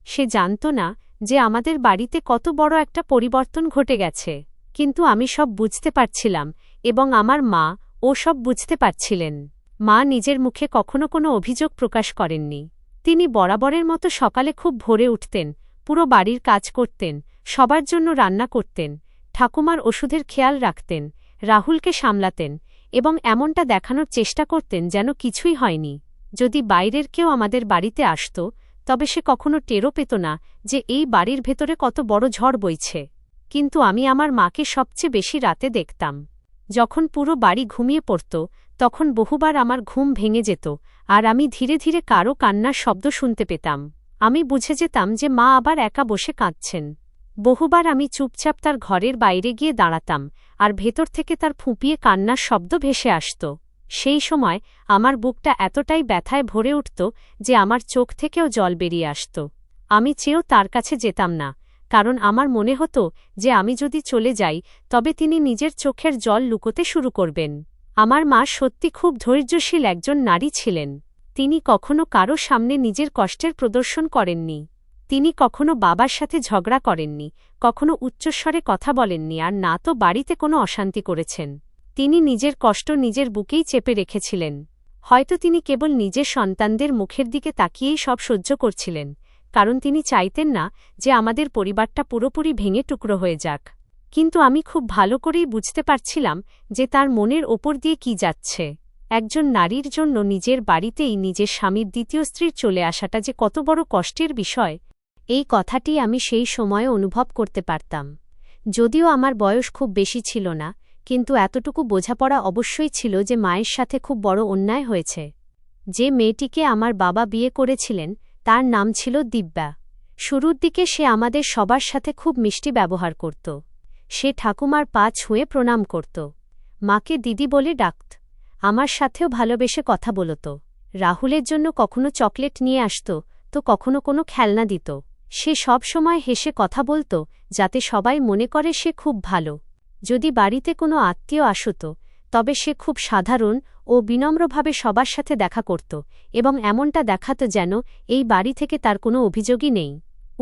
সে জানত না যে আমাদের বাড়িতে কত বড় একটা পরিবর্তন ঘটে গেছে। কিন্তু আমি সব বুঝতে পারছিলাম, এবং আমার মা ও সব বুঝতে পারছিলেন। মা নিজের মুখে কখনো কোনো অভিযোগ প্রকাশ করেননি। তিনি বরাবরের মতো সকালে খুব ভোরে উঠতেন, পুরো বাড়ির কাজ করতেন, সবার জন্য রান্না করতেন, ঠাকুমার ওষুধের খেয়াল রাখতেন, রাহুলকে সামলাতেন, এবং এমনটা দেখানোর চেষ্টা করতেন যেন কিছুই হয়নি। যদি বাইরের কেউ আমাদের বাড়িতে আসত, তবে সে কখনো টেরও পেত না যে এই বাড়ির ভেতরে কত বড় ঝড় বইছে। কিন্তু আমি আমার মাকে সবচেয়ে বেশি রাতে দেখতাম। যখন পুরো বাড়ি ঘুমিয়ে পড়ত, তখন বহুবার আমার ঘুম ভেঙে যেত, আর আমি ধীরে ধীরে কারও কান্নার শব্দ শুনতে পেতাম। আমি বুঝে যেতাম যে মা আবার একা বসে কাঁদছেন। বহুবার আমি চুপচাপ তার ঘরের বাইরে গিয়ে দাঁড়াতাম, আর ভেতর থেকে তার ফুঁপিয়ে কান্নার শব্দ ভেসে আসত। সেই সময় আমার বুকটা এতটাই ব্যথায় ভরে উঠত যে আমার চোখ থেকেও জল বেরিয়ে আসত। আমি চেয়েও তার কাছে যেতাম না, কারণ আমার মনে হতো যে আমি যদি চলে যাই তবে তিনি নিজের চোখের জল লুকোতে শুরু করবেন। আমার মা সত্যি খুব ধৈর্যশীল একজন নারী ছিলেন। তিনি কখনো কারো সামনে নিজের কষ্টের প্রদর্শন করেননি। তিনি কখনো বাবার সাথে ঝগড়া করেননি, কখনো উচ্চস্বরে কথা বলেননি, আর না তো বাড়িতে কোনো অশান্তি করেছেন। তিনি নিজের কষ্ট নিজের বুকেই চেপে রেখেছিলেন। হয়তো তিনি কেবল নিজের সন্তানদের মুখের দিকে তাকিয়েই সব সহ্য করছিলেন, কারণ তিনি চাইতেন না যে আমাদের পরিবারটা পুরোপুরি ভেঙে টুকরো হয়ে যাক। কিন্তু আমি খুব ভালো করেই বুঝতে পারছিলাম যে তার মনের ওপর দিয়ে কি যাচ্ছে। একজন নারীর জন্য নিজের বাড়িতেই নিজের স্বামীর দ্বিতীয় স্ত্রীর চলে আসাটা যে কত বড় কষ্টের বিষয়, এই কথাটি আমি সেই সময়ে অনুভব করতে পারতাম। যদিও আমার বয়স খুব বেশি ছিল না, কিন্তু এতটুকু বোঝাপড়া অবশ্যই ছিল যে মায়ের সাথে খুব বড় অন্যায় হয়েছে। যে মেয়েটিকে আমার বাবা বিয়ে করেছিলেন তার নাম ছিল দিব্যা। শুরুর দিকে সে আমাদের সবার সাথে খুব মিষ্টি ব্যবহার করত। সে ঠাকুমার পা ছুঁয়ে প্রণাম করত, মাকে দিদি বলে ডাকত, আমার সাথেও ভালোবেসে কথা বলত। রাহুলের জন্য কখনো চকলেট নিয়ে আসত, তো কখনো কোনো খেলনা দিত। সে সব সময় হেসে কথা বলত, যাতে সবাই মনে করে সে খুব ভালো। যদি বাড়িতে কোনো আত্মীয় আসত, তবে সে খুব সাধারণ ও বিনম্রভাবে সবার সাথে দেখা করত, এবং এমনটা দেখাত যেন এই বাড়ি থেকে তার কোনো অভিযোগই নেই।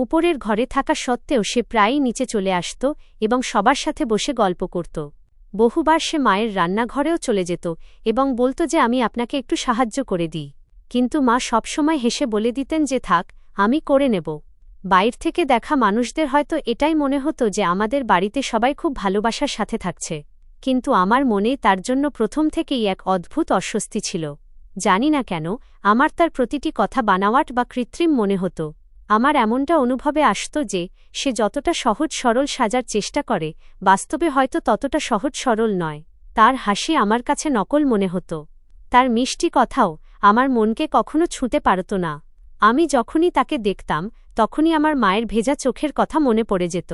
উপরের ঘরে থাকা সত্ত্বেও সে প্রায়ই নিচে চলে আসত এবং সবার সাথে বসে গল্প করত। বহুবার সে মায়ের রান্নাঘরেও চলে যেত এবং বলত যে আমি আপনাকে একটু সাহায্য করে দিই, কিন্তু মা সবসময় হেসে বলে দিতেন যে থাক, আমি করে নেব। বাইর থেকে দেখা মানুষদের হয়তো এটাই মনে হতো যে আমাদের বাড়িতে সবাই খুব ভালোবাসার সাথে থাকছে, কিন্তু আমার মনে তার জন্য প্রথম থেকেই এক অদ্ভুত অস্বস্তি ছিল। জানি না কেন আমার তার প্রতিটি কথা বানাওয়াট বা কৃত্রিম মনে হতো। আমার এমনটা অনুভবে আসত যে সে যতটা সহজ সরল সাজার চেষ্টা করে, বাস্তবে হয়তো ততটা সহজ সরল নয়। তার হাসি আমার কাছে নকল মনে হতো। তার মিষ্টি কথাও আমার মনকে কখনো ছুঁতে পারত না। আমি যখনই তাকে দেখতাম তখনই আমার মায়ের ভেজা চোখের কথা মনে পড়ে যেত।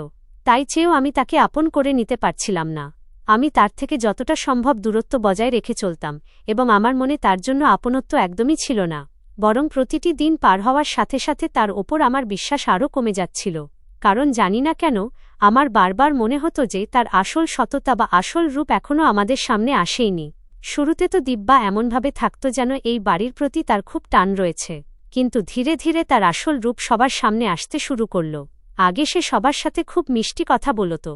তাই চেয়েও আমি তাকে আপন করে নিতে পারছিলাম না। আমি তার থেকে যতটা সম্ভব দূরত্ব বজায় রেখে চলতাম, এবং আমার মনে তার জন্য আপনত্ব একদমই ছিল না। বরং প্রতিটি দিন পার হওয়ার সাথে সাথে তার ওপর আমার বিশ্বাস আরও কমে যাচ্ছিল। কারণ জানি না কেন আমার বারবার মনে হতো যে তার আসল সততা বা আসল রূপ এখনও আমাদের সামনে আসেইনি। শুরুতে তো দিব্যা এমনভাবে থাকত যেন এই বাড়ির প্রতি তার খুব টান রয়েছে। কিন্তু ধীরে ধীরে তার আসল রূপ সবার সামনে আসতে শুরু করল। আগে সে সবার সাথে খুব মিষ্টি কথা বলত,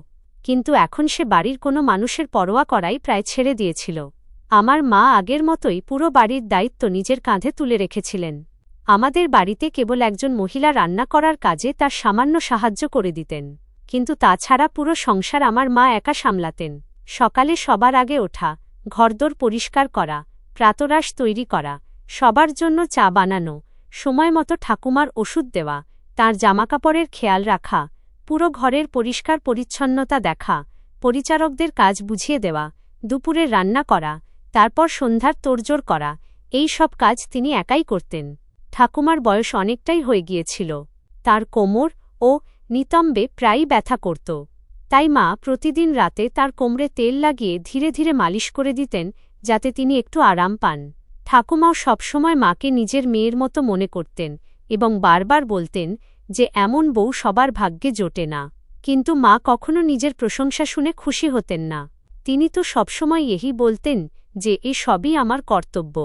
কিন্তু এখন সে বাড়ির কোনো মানুষের পরোয়া করাই প্রায় ছেড়ে দিয়েছিল। আমার মা আগের মতোই পুরো বাড়ির দায়িত্ব নিজের কাঁধে তুলে রেখেছিলেন। আমাদের বাড়িতে কেবল একজন মহিলা রান্না করার কাজে তার সামান্য সাহায্য করে দিতেন, কিন্তু তাছাড়া পুরো সংসার আমার মা একা সামলাতেন। সকালে সবার আগে ওঠা, ঘরদোর পরিষ্কার করা, প্রাতরাশ তৈরি করা, সবার জন্য চা বানানো, সময়মতো ঠাকুমার ওষুধ দেওয়া, তার জামাকাপড়ের খেয়াল রাখা, পুরো ঘরের পরিষ্কার পরিচ্ছন্নতা দেখা, পরিচারকদের কাজ বুঝিয়ে দেওয়া, দুপুরে রান্না করা, তারপর সন্ধ্যার তোড়জোড় করা, এই সব কাজ তিনি একাই করতেন। ঠাকুমার বয়স অনেকটাই হয়ে গিয়েছিল, তার কোমর ও নিতম্বে প্রায়ই ব্যথা করত। তাই মা প্রতিদিন রাতে তার কোমরে তেল লাগিয়ে ধীরে ধীরে মালিশ করে দিতেন, যাতে তিনি একটু আরাম পান। ঠাকুমাও সবসময় মাকে নিজের মেয়ের মতো মনে করতেন এবং বারবার বলতেন যে এমন বউ সবার ভাগ্যে জোটে না। কিন্তু মা কখনো নিজের প্রশংসা শুনে খুশি হতেন না। তিনি তো সবসময় এই বলতেন যে এ সবই আমার কর্তব্য।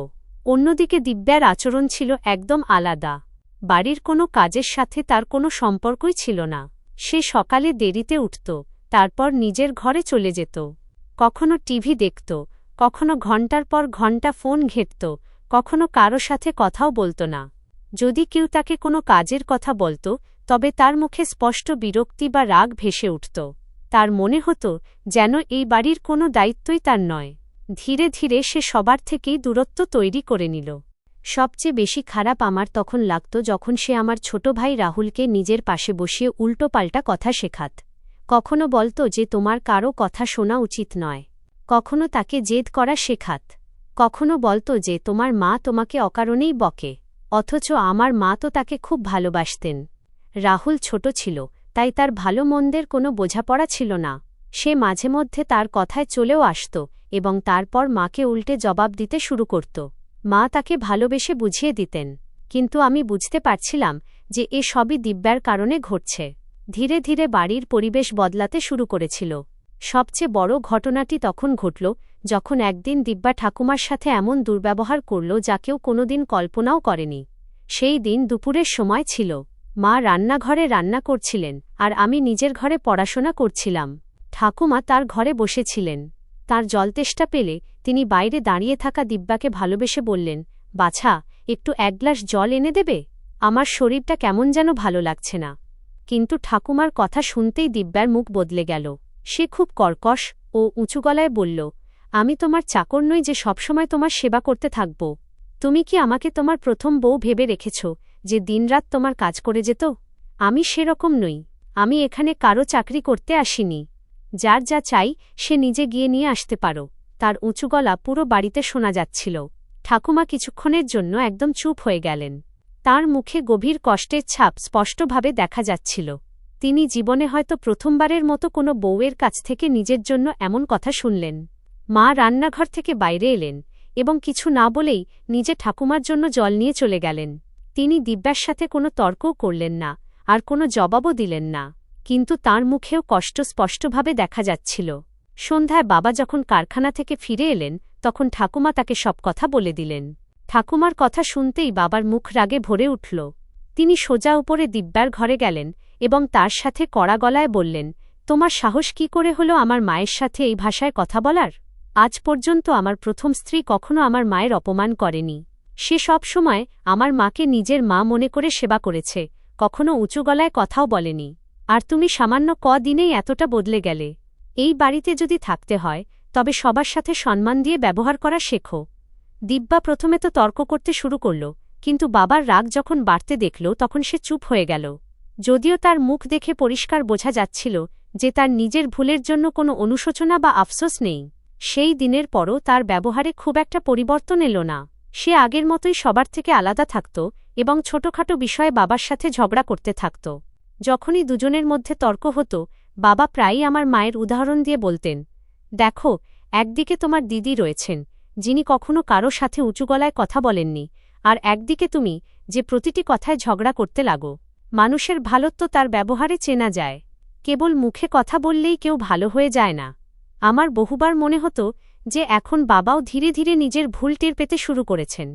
অন্যদিকে দিব্যার আচরণ ছিল একদম আলাদা। বাড়ির কোনো কাজের সাথে তার কোনো সম্পর্কই ছিল না। সে সকালে দেরিতে উঠত, তারপর নিজের ঘরে চলে যেত। কখনো টিভি দেখত, কখনো ঘণ্টার পর ঘণ্টা ফোন ঘেঁটত, কখনো কারো সাথে কথাও বলত না। যদি কেউ তাকে কোনো কাজের কথা বলত, তবে তার মুখে স্পষ্ট বিরক্তি বা রাগ ভেসে উঠত। তার মনে হতো যেন এই বাড়ির কোনো দায়িত্বই তার নয়। ধীরে ধীরে সে সবার থেকেই দূরত্ব তৈরি করে নিল। সবচেয়ে বেশি খারাপ আমার তখন লাগত যখন সে আমার ছোট ভাই রাহুলকে নিজের পাশে বসিয়ে উল্টোপাল্টা কথা শেখাত। কখনো বলত যে তোমার কারও কথা শোনা উচিত নয়, কখনো তাকে জেদ করা শেখাত, কখনো বলত যে তোমার মা তোমাকে অকারণেই বকে, অথচ আমার মা তো তাকে খুব ভালোবাসতেন। রাহুল ছোট ছিল, তাই তার ভালো মন্দের কোনো বোঝাপড়া ছিল না। সে মাঝে মধ্যে তার কথায় চলেও আসত এবং তারপর মাকে উল্টে জবাব দিতে শুরু করত। মা তাকে ভালোবেসে বুঝিয়ে দিতেন, কিন্তু আমি বুঝতে পারছিলাম যে এ সবই দিব্যার কারণে ঘটছে। ধীরে ধীরে বাড়ির পরিবেশ বদলাতে শুরু করেছিল। সবচেয়ে বড় ঘটনাটি তখন ঘটল যখন একদিন দিব্যা ঠাকুমার সাথে এমন দুর্ব্যবহার করল যা কেউ কোনোদিন কল্পনাও করেনি। সেই দিন দুপুরের সময় ছিল। মা রান্নাঘরে রান্না করছিলেন আর আমি নিজের ঘরে পড়াশোনা করছিলাম। ঠাকুমা তার ঘরে বসেছিলেন। তার জলতেষ্টা পেলে তিনি বাইরে দাঁড়িয়ে থাকা দিব্যাকে ভালোবেসে বললেন, বাছা, একটু এক গ্লাস জল এনে দেবে? আমার শরীরটা কেমন যেন ভালো লাগছে না। কিন্তু ঠাকুমার কথা শুনতেই দিব্যার মুখ বদলে গেল। সে খুব কর্কশ ও উঁচু গলায় বলল, আমি তোমার চাকর নই যে সবসময় তোমার সেবা করতে থাকব। তুমি কি আমাকে তোমার প্রথম বউ ভেবে রেখেছ যে দিনরাত তোমার কাজ করে যেত? আমি সেরকম নই। আমি এখানে কারো চাকরি করতে আসিনি। যার যা চাই সে নিজে গিয়ে নিয়ে আসতে পারো। তার উঁচু গলা পুরো বাড়িতে শোনা যাচ্ছিল। ঠাকুমা কিছুক্ষণের জন্য একদম চুপ হয়ে গেলেন। তার মুখে গভীর কষ্টের ছাপ স্পষ্টভাবে দেখা যাচ্ছিল। তিনি জীবনে হয়তো প্রথমবারের মতো কোনো বউয়ের কাছ থেকে নিজের জন্য এমন কথা শুনলেন। মা রান্নাঘর থেকে বাইরে এলেন এবং কিছু না বলেই নিজে ঠাকুমার জন্য জল নিয়ে চলে গেলেন। তিনি দিব্যার সাথে কোনো তর্কও করলেন না আর কোনো জবাবও দিলেন না, কিন্তু তার মুখেও কষ্ট স্পষ্টভাবে দেখা যাচ্ছিল। সন্ধ্যায় বাবা যখন কারখানা থেকে ফিরে এলেন তখন ঠাকুমা তাকে সব কথা বলে দিলেন। ঠাকুমার কথা শুনতেই বাবার মুখ রাগে ভরে উঠল। তিনি সোজা উপরে দিব্যার ঘরে গেলেন এবং তার সাথে কড়া গলায় বললেন, তোমার সাহস কি করে হলো আমার মায়ের সাথে এই ভাষায় কথা বলার? আজ পর্যন্ত আমার প্রথম স্ত্রী কখনো আমার মায়ের অপমান করেনি। সে সব সময় আমার মাকে নিজের মা মনে করে সেবা করেছে, কখনো উঁচু গলায় কথাও বলেনি। আর তুমি সামান্য দিনেই এতটা বদলে গেলে। এই বাড়িতে যদি থাকতে হয় তবে সবার সাথে সম্মান দিয়ে ব্যবহার করা শেখো। দিব্যা প্রথমে তো তর্ক করতে শুরু করল, কিন্তু বাবার রাগ যখন বাড়তে দেখল তখন সে চুপ হয়ে গেল। যদিও তার মুখ দেখে পরিষ্কার বোঝা যাচ্ছিল যে তার নিজের ভুলের জন্য কোনো অনুশোচনা বা আফসোস নেই। সেই দিনের পরও তার ব্যবহারে খুব একটা পরিবর্তন এলো না। সে আগের মতোই সবার থেকে আলাদা থাকত এবং ছোটখাটো বিষয়ে বাবার সাথে ঝগড়া করতে থাকত। যখনই দুজনের মধ্যে তর্ক হতো, বাবা প্রায়ই আমার মায়ের উদাহরণ দিয়ে বলতেন, দেখো, একদিকে তোমার দিদি রয়েছেন যিনি কখনো কারো সাথে উঁচু গলায় কথা বলেননি, আর একদিকে তুমি যে প্রতিটি কথায় ঝগড়া করতে লাগো। মানুষের ভালোত্ব তার ব্যবহারে চেনা যায়। কেবল মুখে কথা বললেই কেউ ভালো হয়ে যায় না। আমার বহুবার মনে হতো যে এখন বাবাও ধীরে ধীরে নিজের ভুল টের পেতে শুরু করেছেন।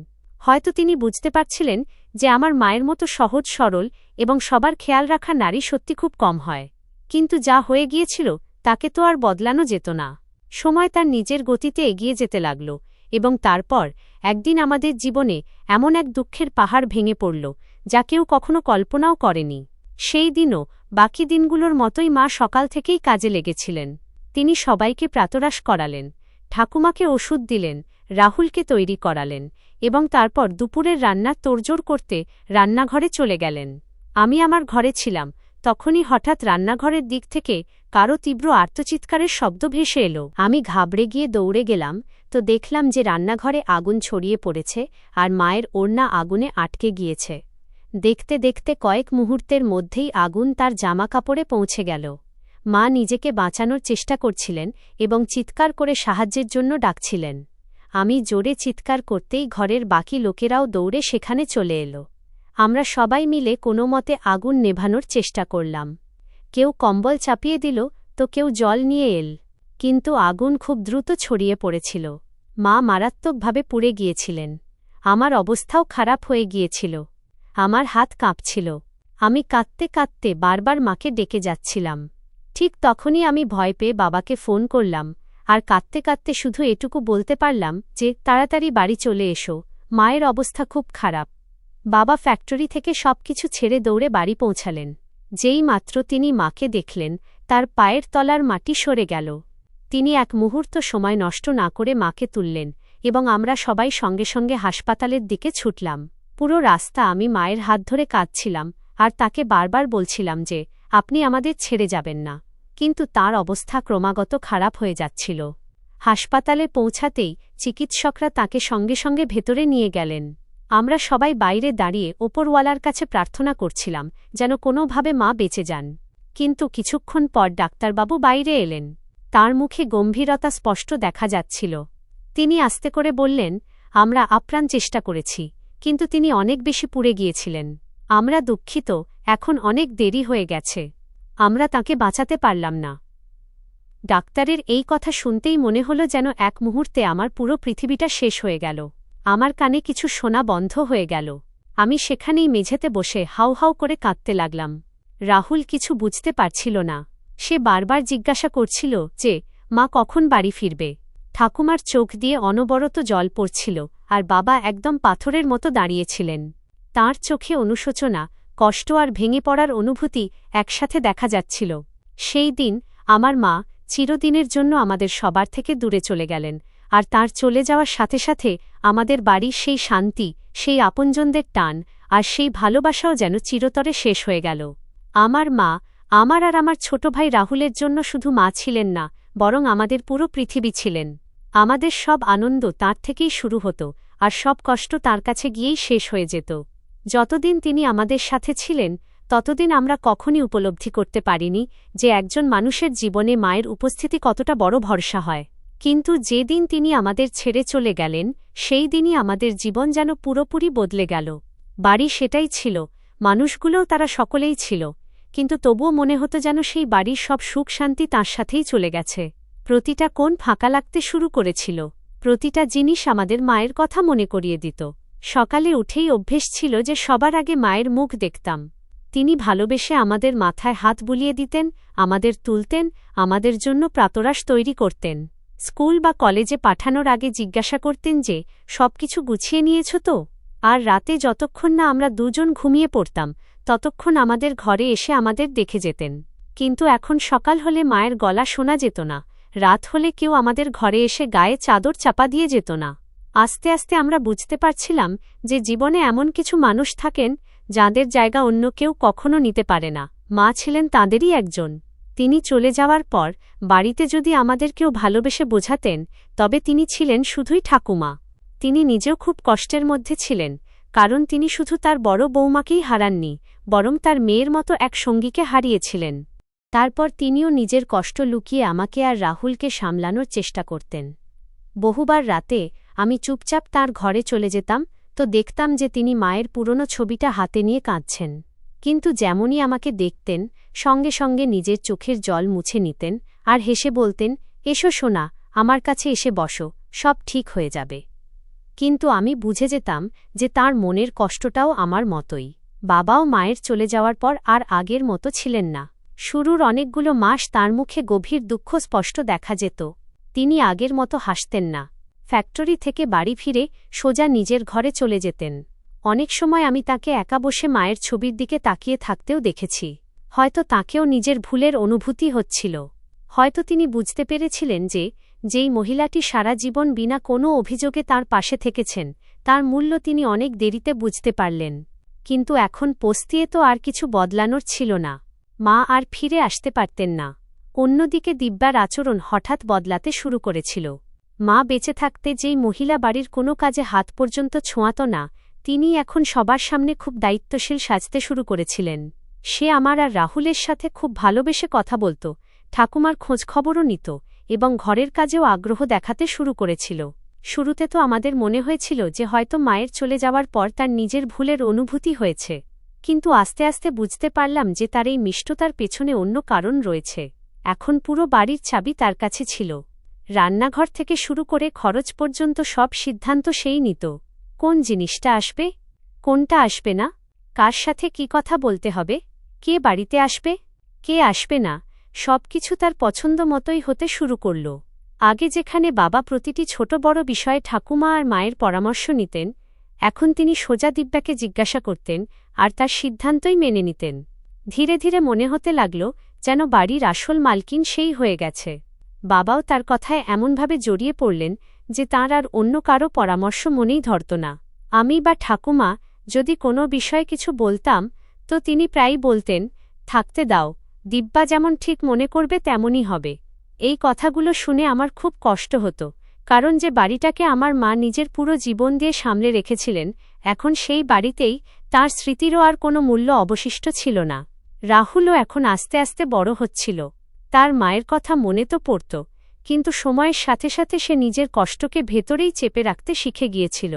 হয়তো তিনি বুঝতে পারছিলেন যে আমার মায়ের মতো সহজ সরল এবং সবার খেয়াল রাখা নারী সত্যি খুব কম হয়। কিন্তু যা হয়ে গিয়েছিল তাকে তো আর বদলানো যেত না। সময় তার নিজের গতিতে এগিয়ে যেতে লাগল, এবং তারপর একদিন আমাদের জীবনে এমন এক দুঃখের পাহাড় ভেঙে পড়ল যা কেউ কখনো কল্পনাও করেনি। সেই দিনও বাকি দিনগুলোর মতোই মা সকাল থেকেই কাজে লেগেছিলেন। তিনি সবাইকে প্রাতরাশ করালেন, ঠাকুমাকে ওষুধ দিলেন, রাহুলকে তৈরি করালেন এবং তারপর দুপুরের রান্নার তোড়জোড় করতে রান্নাঘরে চলে গেলেন। আমি আমার ঘরে ছিলাম, তখনই হঠাৎ রান্নাঘরের দিক থেকে কারো তীব্র আর্তচিৎকারের শব্দ ভেসে এলো। আমি ঘাবড়ে গিয়ে দৌড়ে গেলাম তো দেখলাম যে রান্নাঘরে আগুন ছড়িয়ে পড়েছে আর মায়ের ওড়না আগুনে আটকে গিয়েছে। দেখতে দেখতে কয়েক মুহূর্তের মধ্যেই আগুন তার জামাকাপড়ে পৌঁছে গেল। মা নিজেকে বাঁচানোর চেষ্টা করছিলেন এবং চিৎকার করে সাহায্যের জন্য ডাকছিলেন। আমি জোরে চিৎকার করতেই ঘরের বাকি লোকেরাও দৌড়ে সেখানে চলে এলো। আমরা সবাই মিলে কোনো মতে আগুন নেভানোর চেষ্টা করলাম। কেউ কম্বল চাপিয়ে দিল তো কেউ জল নিয়ে এল, কিন্তু আগুন খুব দ্রুত ছড়িয়ে পড়েছিল। মা মারাত্মকভাবে পুড়ে গিয়েছিলেন। আমার অবস্থাও খারাপ হয়ে গিয়েছিল। আমার হাত কাঁপছিল। আমি কাঁদতে কাঁদতে বারবার মাকে ডেকে যাচ্ছিলাম। ঠিক তখনই আমি ভয় পেয়ে বাবাকে ফোন করলাম আর কাঁদতে কাঁদতে শুধু এটুকু বলতে পারলাম যে তাড়াতাড়ি বাড়ি চলে এসো, মায়ের অবস্থা খুব খারাপ। বাবা ফ্যাক্টরি থেকে সবকিছু ছেড়ে দৌড়ে বাড়ি পৌঁছালেন। যেই মাত্র তিনি মাকে দেখলেন, তার পায়ের তলার মাটি সরে গেল। তিনি এক মুহূর্ত সময় নষ্ট না করে মাকে তুললেন এবং আমরা সবাই সঙ্গে সঙ্গে হাসপাতালের দিকে ছুটলাম। পুরো রাস্তা আমি মায়ের হাত ধরে কাঁদছিলাম আর তাকে বারবার বলছিলাম যে আপনি আমাদের ছেড়ে যাবেন না, কিন্তু তার অবস্থা ক্রমাগত খারাপ হয়ে যাচ্ছিল। হাসপাতালে পৌঁছাতেই চিকিৎসকরা তাকে সঙ্গে সঙ্গে ভেতরে নিয়ে গেলেন। আমরা সবাই বাইরে দাঁড়িয়ে ওপরওয়ালার কাছে প্রার্থনা করছিলাম যেন কোনোভাবে মা বেঁচে যান। কিন্তু কিছুক্ষণ পর ডাক্তারবাবু বাইরে এলেন। তার মুখে গম্ভীরতা স্পষ্ট দেখা যাচ্ছিল। তিনি আস্তে করে বললেন, আমরা আপ্রাণ চেষ্টা করেছি, কিন্তু তিনি অনেক বেশি পুড়ে গিয়েছিলেন। আমরা দুঃখিত, এখন অনেক দেরি হয়ে গেছে, আমরা তাকে বাঁচাতে পারলাম না। ডাক্তারের এই কথা শুনতেই মনে হলো যেন এক মুহূর্তে আমার পুরো পৃথিবীটা শেষ হয়ে গেল। আমার কানে কিছু শোনা বন্ধ হয়ে গেল। আমি সেখানেই মেঝেতে বসে হাউ হাউ করে কাঁদতে লাগলাম। রাহুল কিছু বুঝতে পারছিল না। সে বারবার জিজ্ঞাসা করছিল যে মা কখন বাড়ি ফিরবে। ঠাকুমার চোখ দিয়ে অনবরত জল পড়ছিল আর বাবা একদম পাথরের মতো দাঁড়িয়েছিলেন। তাঁর চোখে অনুশোচনা, কষ্ট আর ভেঙে পড়ার অনুভূতি একসাথে দেখা যাচ্ছিল। সেই দিন আমার মা চিরদিনের জন্য আমাদের সবার থেকে দূরে চলে গেলেন, আর তার চলে যাওয়ার সাথে সাথে আমাদের বাড়ির সেই শান্তি, সেই আপনজনদের টান আর সেই ভালোবাসাও যেন চিরতরে শেষ হয়ে গেল। আমার মা আমার আর আমার ছোট ভাই রাহুলের জন্য শুধু মা ছিলেন না, বরং আমাদের পুরো পৃথিবী ছিলেন। আমাদের সব আনন্দ তাঁর থেকেই শুরু হতো আর সব কষ্ট তাঁর কাছে গিয়েই শেষ হয়ে যেত। যতদিন তিনি আমাদের সাথে ছিলেন ততদিন আমরা কখনই উপলব্ধি করতে পারিনি যে একজন মানুষের জীবনে মায়ের উপস্থিতি কতটা বড় ভরসা হয়। কিন্তু যেদিন তিনি আমাদের ছেড়ে চলে গেলেন সেই দিনই আমাদের জীবন যেন পুরোপুরি বদলে গেল। বাড়ি সেটাই ছিল, মানুষগুলোও তারা সকলেই ছিল, কিন্তু তবুও মনে হতো যেন সেই বাড়ির সব সুখ শান্তি তাঁর সাথেই চলে গেছে। প্রতিটা কোণ ফাঁকা লাগতে শুরু করেছিল। প্রতিটা জিনিস আমাদের মায়ের কথা মনে করিয়ে দিত। সকালে উঠেই অভ্যেস ছিল যে সবার আগে মায়ের মুখ দেখতাম। তিনি ভালোবেসে আমাদের মাথায় হাত বুলিয়ে দিতেন, আমাদের তুলতেন, আমাদের জন্য প্রাতরাশ তৈরি করতেন। স্কুল বা কলেজে পাঠানোর আগে জিজ্ঞাসা করতেন যে সবকিছু গুছিয়ে নিয়েছ তো। আর রাতে যতক্ষণ না আমরা দুজন ঘুমিয়ে পড়তাম ততক্ষণ আমাদের ঘরে এসে আমাদের দেখে যেতেন। কিন্তু এখন সকাল হলে মায়ের গলা শোনা যেত না, রাত হলে কেউ আমাদের ঘরে এসে গায়ে চাদর চাপা দিয়ে যেত না। আস্তে আস্তে আমরা বুঝতে পারছিলাম যে জীবনে এমন কিছু মানুষ থাকেন যাঁদের জায়গা অন্য কেউ কখনো নিতে পারে না। মা ছিলেন তাঁদেরই একজন। তিনি চলে যাওয়ার পর বাড়িতে যদি আমাদের কেউ ভালোবেসে বোঝাতেন তবে তিনি ছিলেন শুধুই ঠাকুমা। তিনি নিজেও খুব কষ্টের মধ্যে ছিলেন, কারণ তিনি শুধু তার বড় বৌমাকেই হারাননি, বরং তার মেয়ের মতো এক সঙ্গীকে হারিয়েছিলেন। তারপর তিনিও নিজের কষ্ট লুকিয়ে আমাকে আর রাহুলকে সামলানোর চেষ্টা করতেন। বহুবার রাতে আমি চুপচাপ তাঁর ঘরে চলে যেতাম তো দেখতাম যে তিনি মায়ের পুরনো ছবিটা হাতে নিয়ে কাঁদছেন। কিন্তু যেমনই আমাকে দেখতেন সঙ্গে সঙ্গে নিজের চোখের জল মুছে নিতেন আর হেসে বলতেন, এসো সোনা, আমার কাছে এসে বসো, সব ঠিক হয়ে যাবে। কিন্তু আমি বুঝে যেতাম যে তার মনের কষ্টটাও আমার মতোই। বাবাও মায়ের চলে যাওয়ার পর আর আগের মতো ছিলেন না। শুরুর অনেকগুলো মাস তার মুখে গভীর দুঃখ স্পষ্ট দেখা যেত। তিনি আগের মতো হাসতেন না। ফ্যাক্টরি থেকে বাড়ি ফিরে সোজা নিজের ঘরে চলে যেতেন। অনেক সময় আমি তাকে একা বসে মায়ের ছবির দিকে তাকিয়ে থাকতেও দেখেছি। হয়তো তাকেও নিজের ভুলের অনুভূতি হচ্ছিল। হয়তো তিনি বুঝতে পেরেছিলেন যে যেই মহিলাটি সারা জীবন বিনা কোনো অভিযোগে তার পাশে থেকেছেন, তার মূল্য তিনি অনেক দেরিতে বুঝতে পারলেন। কিন্তু এখন পস্তিয়ে তো আর কিছু বদলানোর ছিল না। মা আর ফিরে আসতে পারতেন না। অন্যদিকে দিব্যার আচরণ হঠাৎ বদলাতে শুরু করেছিল। মা বেঁচে থাকতে যেই মহিলা বাড়ির কোনো কাজে হাত পর্যন্ত ছোঁয়াত না, তিনি এখন সবার সামনে খুব দায়িত্বশীল সাজতে শুরু করেছিলেন। সে আমার আর রাহুলের সাথে খুব ভালোবেসে কথা বলত, ঠাকুমার খোঁজখবরও নিত এবং ঘরের কাজেও আগ্রহ দেখাতে শুরু করেছিল। শুরুতে তো আমাদের মনে হয়েছিল যে হয়তো মায়ের চলে যাওয়ার পর তার নিজের ভুলের অনুভূতি হয়েছে, কিন্তু আস্তে আস্তে বুঝতে পারলাম যে তার এই মিষ্টতার পেছনে অন্য কারণ রয়েছে। এখন পুরো বাড়ির চাবি তার কাছে ছিল। রান্নাঘর থেকে শুরু করে খরচ পর্যন্ত সব সিদ্ধান্ত সেই নিত। কোন জিনিসটা আসবে, কোনটা আসবে না, কার সাথে কি কথা বলতে হবে, কে বাড়িতে আসবে, কে আসবে না, সবকিছু তার পছন্দ মতোই হতে শুরু করল। আগে যেখানে বাবা প্রতিটি ছোট বড় বিষয়ে ঠাকুমা আর মায়ের পরামর্শ নিতেন, এখন তিনি সোজা দিব্যাকে জিজ্ঞাসা করতেন আর তার সিদ্ধান্তই মেনে নিতেন। ধীরে ধীরে মনে হতে লাগল যেন বাড়ির আসল মালকিন সেই হয়ে গেছে। বাবাও তার কথায় এমনভাবে জড়িয়ে পড়লেন যে তাঁর আর অন্য কারো পরামর্শ মনেই ধরত না। আমি বা ঠাকুমা যদি কোনো বিষয়ে কিছু বলতাম, তো তিনি প্রায়ই বলতেন, থাকতে দাও, দিব্যা যেমন ঠিক মনে করবে তেমনই হবে। এই কথাগুলো শুনে আমার খুব কষ্ট হতো, কারণ যে বাড়িটাকে আমার মা নিজের পুরো জীবন দিয়ে সামলে রেখেছিলেন, এখন সেই বাড়িতেই তার স্মৃতিরও আর কোনো মূল্য অবশিষ্ট ছিল না। রাহুলও এখন আস্তে আস্তে বড় হচ্ছিল। তার মায়ের কথা মনে তো পড়ত, কিন্তু সময়ের সাথে সাথে সে নিজের কষ্টকে ভেতরেই চেপে রাখতে শিখে গিয়েছিল।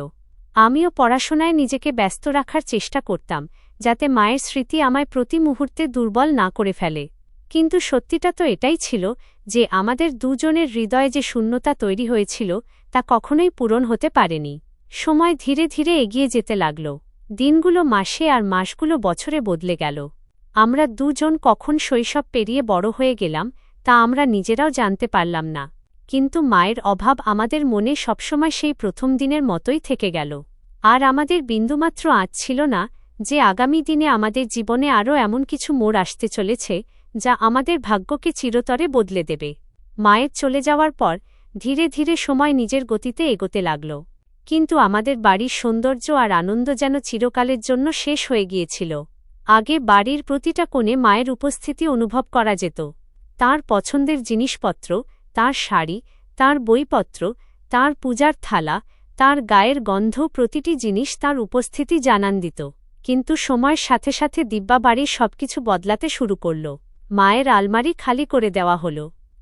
আমিও পড়াশোনায় নিজেকে ব্যস্ত রাখার চেষ্টা করতাম, যাতে মায়ের স্মৃতি আমায় প্রতি মুহূর্তে দুর্বল না করে ফেলে। কিন্তু সত্যিটা তো এটাই ছিল যে আমাদের দুজনের হৃদয়ে যে শূন্যতা তৈরি হয়েছিল তা কখনোই পূরণ হতে পারেনি। সময় ধীরে ধীরে এগিয়ে যেতে লাগল। দিনগুলো মাসে আর মাসগুলো বছরে বদলে গেল। আমরা দুজন কখন শৈশব পেরিয়ে বড় হয়ে গেলাম তা আমরা নিজেরাও জানতে পারলাম না। কিন্তু মায়ের অভাব আমাদের মনে সবসময় সেই প্রথম দিনের মতোই থেকে গেল। আর আমাদের বিন্দুমাত্র আঁচ ছিল না যে আগামী দিনে আমাদের জীবনে আরও এমন কিছু মোড় আসতে চলেছে যা আমাদের ভাগ্যকে চিরতরে বদলে দেবে। মায়ের চলে যাওয়ার পর ধীরে ধীরে সময় নিজের গতিতে এগোতে লাগল। কিন্তু আমাদের বাড়ির সৌন্দর্য আর আনন্দ যেন চিরকালের জন্য শেষ হয়ে গিয়েছিল। আগে বাড়ির প্রতিটা কোণে মায়ের উপস্থিতি অনুভব করা যেত। তাঁর পছন্দের জিনিসপত্র, তাঁর শাড়ি, তাঁর বইপত্র, তাঁর পূজার থালা, তাঁর গায়ের গন্ধ, প্রতিটি জিনিস তাঁর উপস্থিতি জানান দিত। কিন্তু সময়ের সাথে সাথে দিব্যা বাড়ির সবকিছু বদলাতে শুরু করল। মায়ের আলমারি খালি করে দেওয়া হল,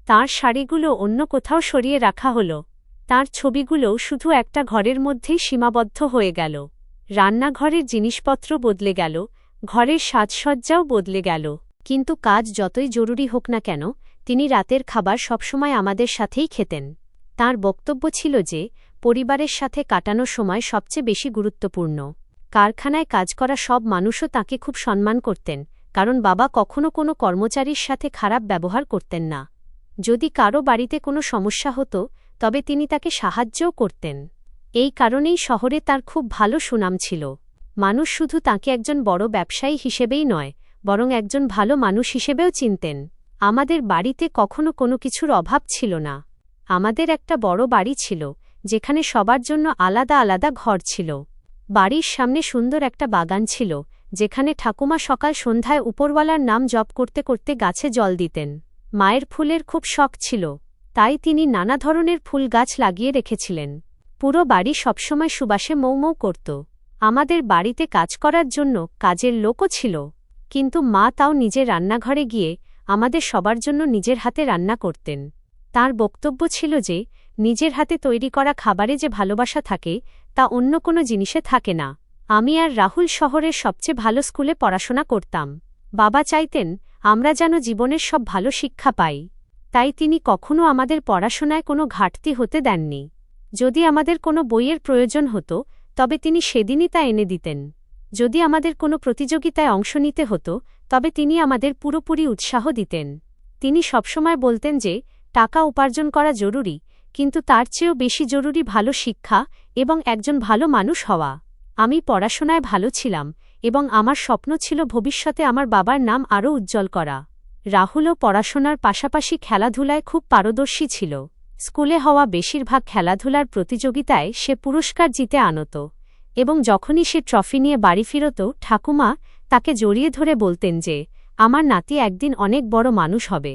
তাঁর শাড়িগুলো অন্য কোথাও সরিয়ে রাখা হল, তাঁর ছবিগুলোও শুধু একটা ঘরের মধ্যেই সীমাবদ্ধ হয়ে গেল। রান্নাঘরের জিনিসপত্র বদলে গেল, ঘরের সাজসজ্জাও বদলে গেল। কিন্তু কাজ যতই জরুরি হোক না কেন, তিনি রাতের খাবার সবসময় আমাদের সাথেই খেতেন। তাঁর বক্তব্য ছিল যে পরিবারের সাথে কাটানো সময় সবচেয়ে বেশি গুরুত্বপূর্ণ। কারখানায় কাজ করা সব মানুষও তাঁকে খুব সম্মান করতেন, কারণ বাবা কখনো কোনো কর্মচারীর সাথে খারাপ ব্যবহার করতেন না। যদি কারো বাড়িতে কোনো সমস্যা হতো তবে তিনি তাকে সাহায্যও করতেন। এই কারণেই শহরে তার খুব ভালো সুনাম ছিল। মানুষ শুধু তাঁকে একজন বড় ব্যবসায়ী হিসেবেই নয়, বরং একজন ভালো মানুষ হিসেবেও চিনতেন। আমাদের বাড়িতে কখনো কোনো কিছুর অভাব ছিল না। আমাদের একটা বড় বাড়ি ছিল, যেখানে সবার জন্য আলাদা আলাদা ঘর ছিল। বাড়ির সামনে সুন্দর একটা বাগান ছিল, যেখানে ঠাকুমা সকাল সন্ধ্যায় উপরওয়ালার নাম জপ করতে করতে গাছে জল দিতেন। মায়ের ফুলের খুব শখ ছিল, তাই তিনি নানা ধরনের ফুল গাছ লাগিয়ে রেখেছিলেন। পুরো বাড়ি সবসময় সুবাসে মৌ মৌ করত। আমাদের বাড়িতে কাজ করার জন্য কাজের লোকও ছিল, কিন্তু মা তাও নিজের রান্নাঘরে গিয়ে আমাদের সবার জন্য নিজের হাতে রান্না করতেন। তার বক্তব্য ছিল যে নিজের হাতে তৈরি করা খাবারে যে ভালোবাসা থাকে তা অন্য কোনো জিনিসে থাকে না। আমি আর রাহুল শহরের সবচেয়ে ভালো স্কুলে পড়াশোনা করতাম। বাবা চাইতেন আমরা যেন জীবনের সব ভালো শিক্ষা পাই, তাই তিনি কখনো আমাদের পড়াশোনায় কোনো ঘাটতি হতে দেননি। যদি আমাদের কোনো বইয়ের প্রয়োজন হতো তবে তিনি সেদিনই তা এনে দিতেন। যদি আমাদের কোনো প্রতিযোগিতায় অংশ নিতে হতো তবে তিনি আমাদের পুরোপুরি উৎসাহ দিতেন। তিনি সবসময় বলতেন যে টাকা উপার্জন করা জরুরি, কিন্তু তার চেয়েও বেশি জরুরি ভালো শিক্ষা এবং একজন ভালো মানুষ হওয়া। আমি পড়াশোনায় ভালো ছিলাম এবং আমার স্বপ্ন ছিল ভবিষ্যতে আমার বাবার নাম আরও উজ্জ্বল করা। রাহুলও পড়াশোনার পাশাপাশি খেলাধুলায় খুব পারদর্শী ছিল। স্কুলে হওয়া বেশিরভাগ খেলাধুলার প্রতিযোগিতায় সে পুরস্কার জিতে আনত এবং যখনই সে ট্রফি নিয়ে বাড়ি ফিরত ঠাকুমা তাকে জড়িয়ে ধরে বলতেন যে আমার নাতি একদিন অনেক বড় মানুষ হবে।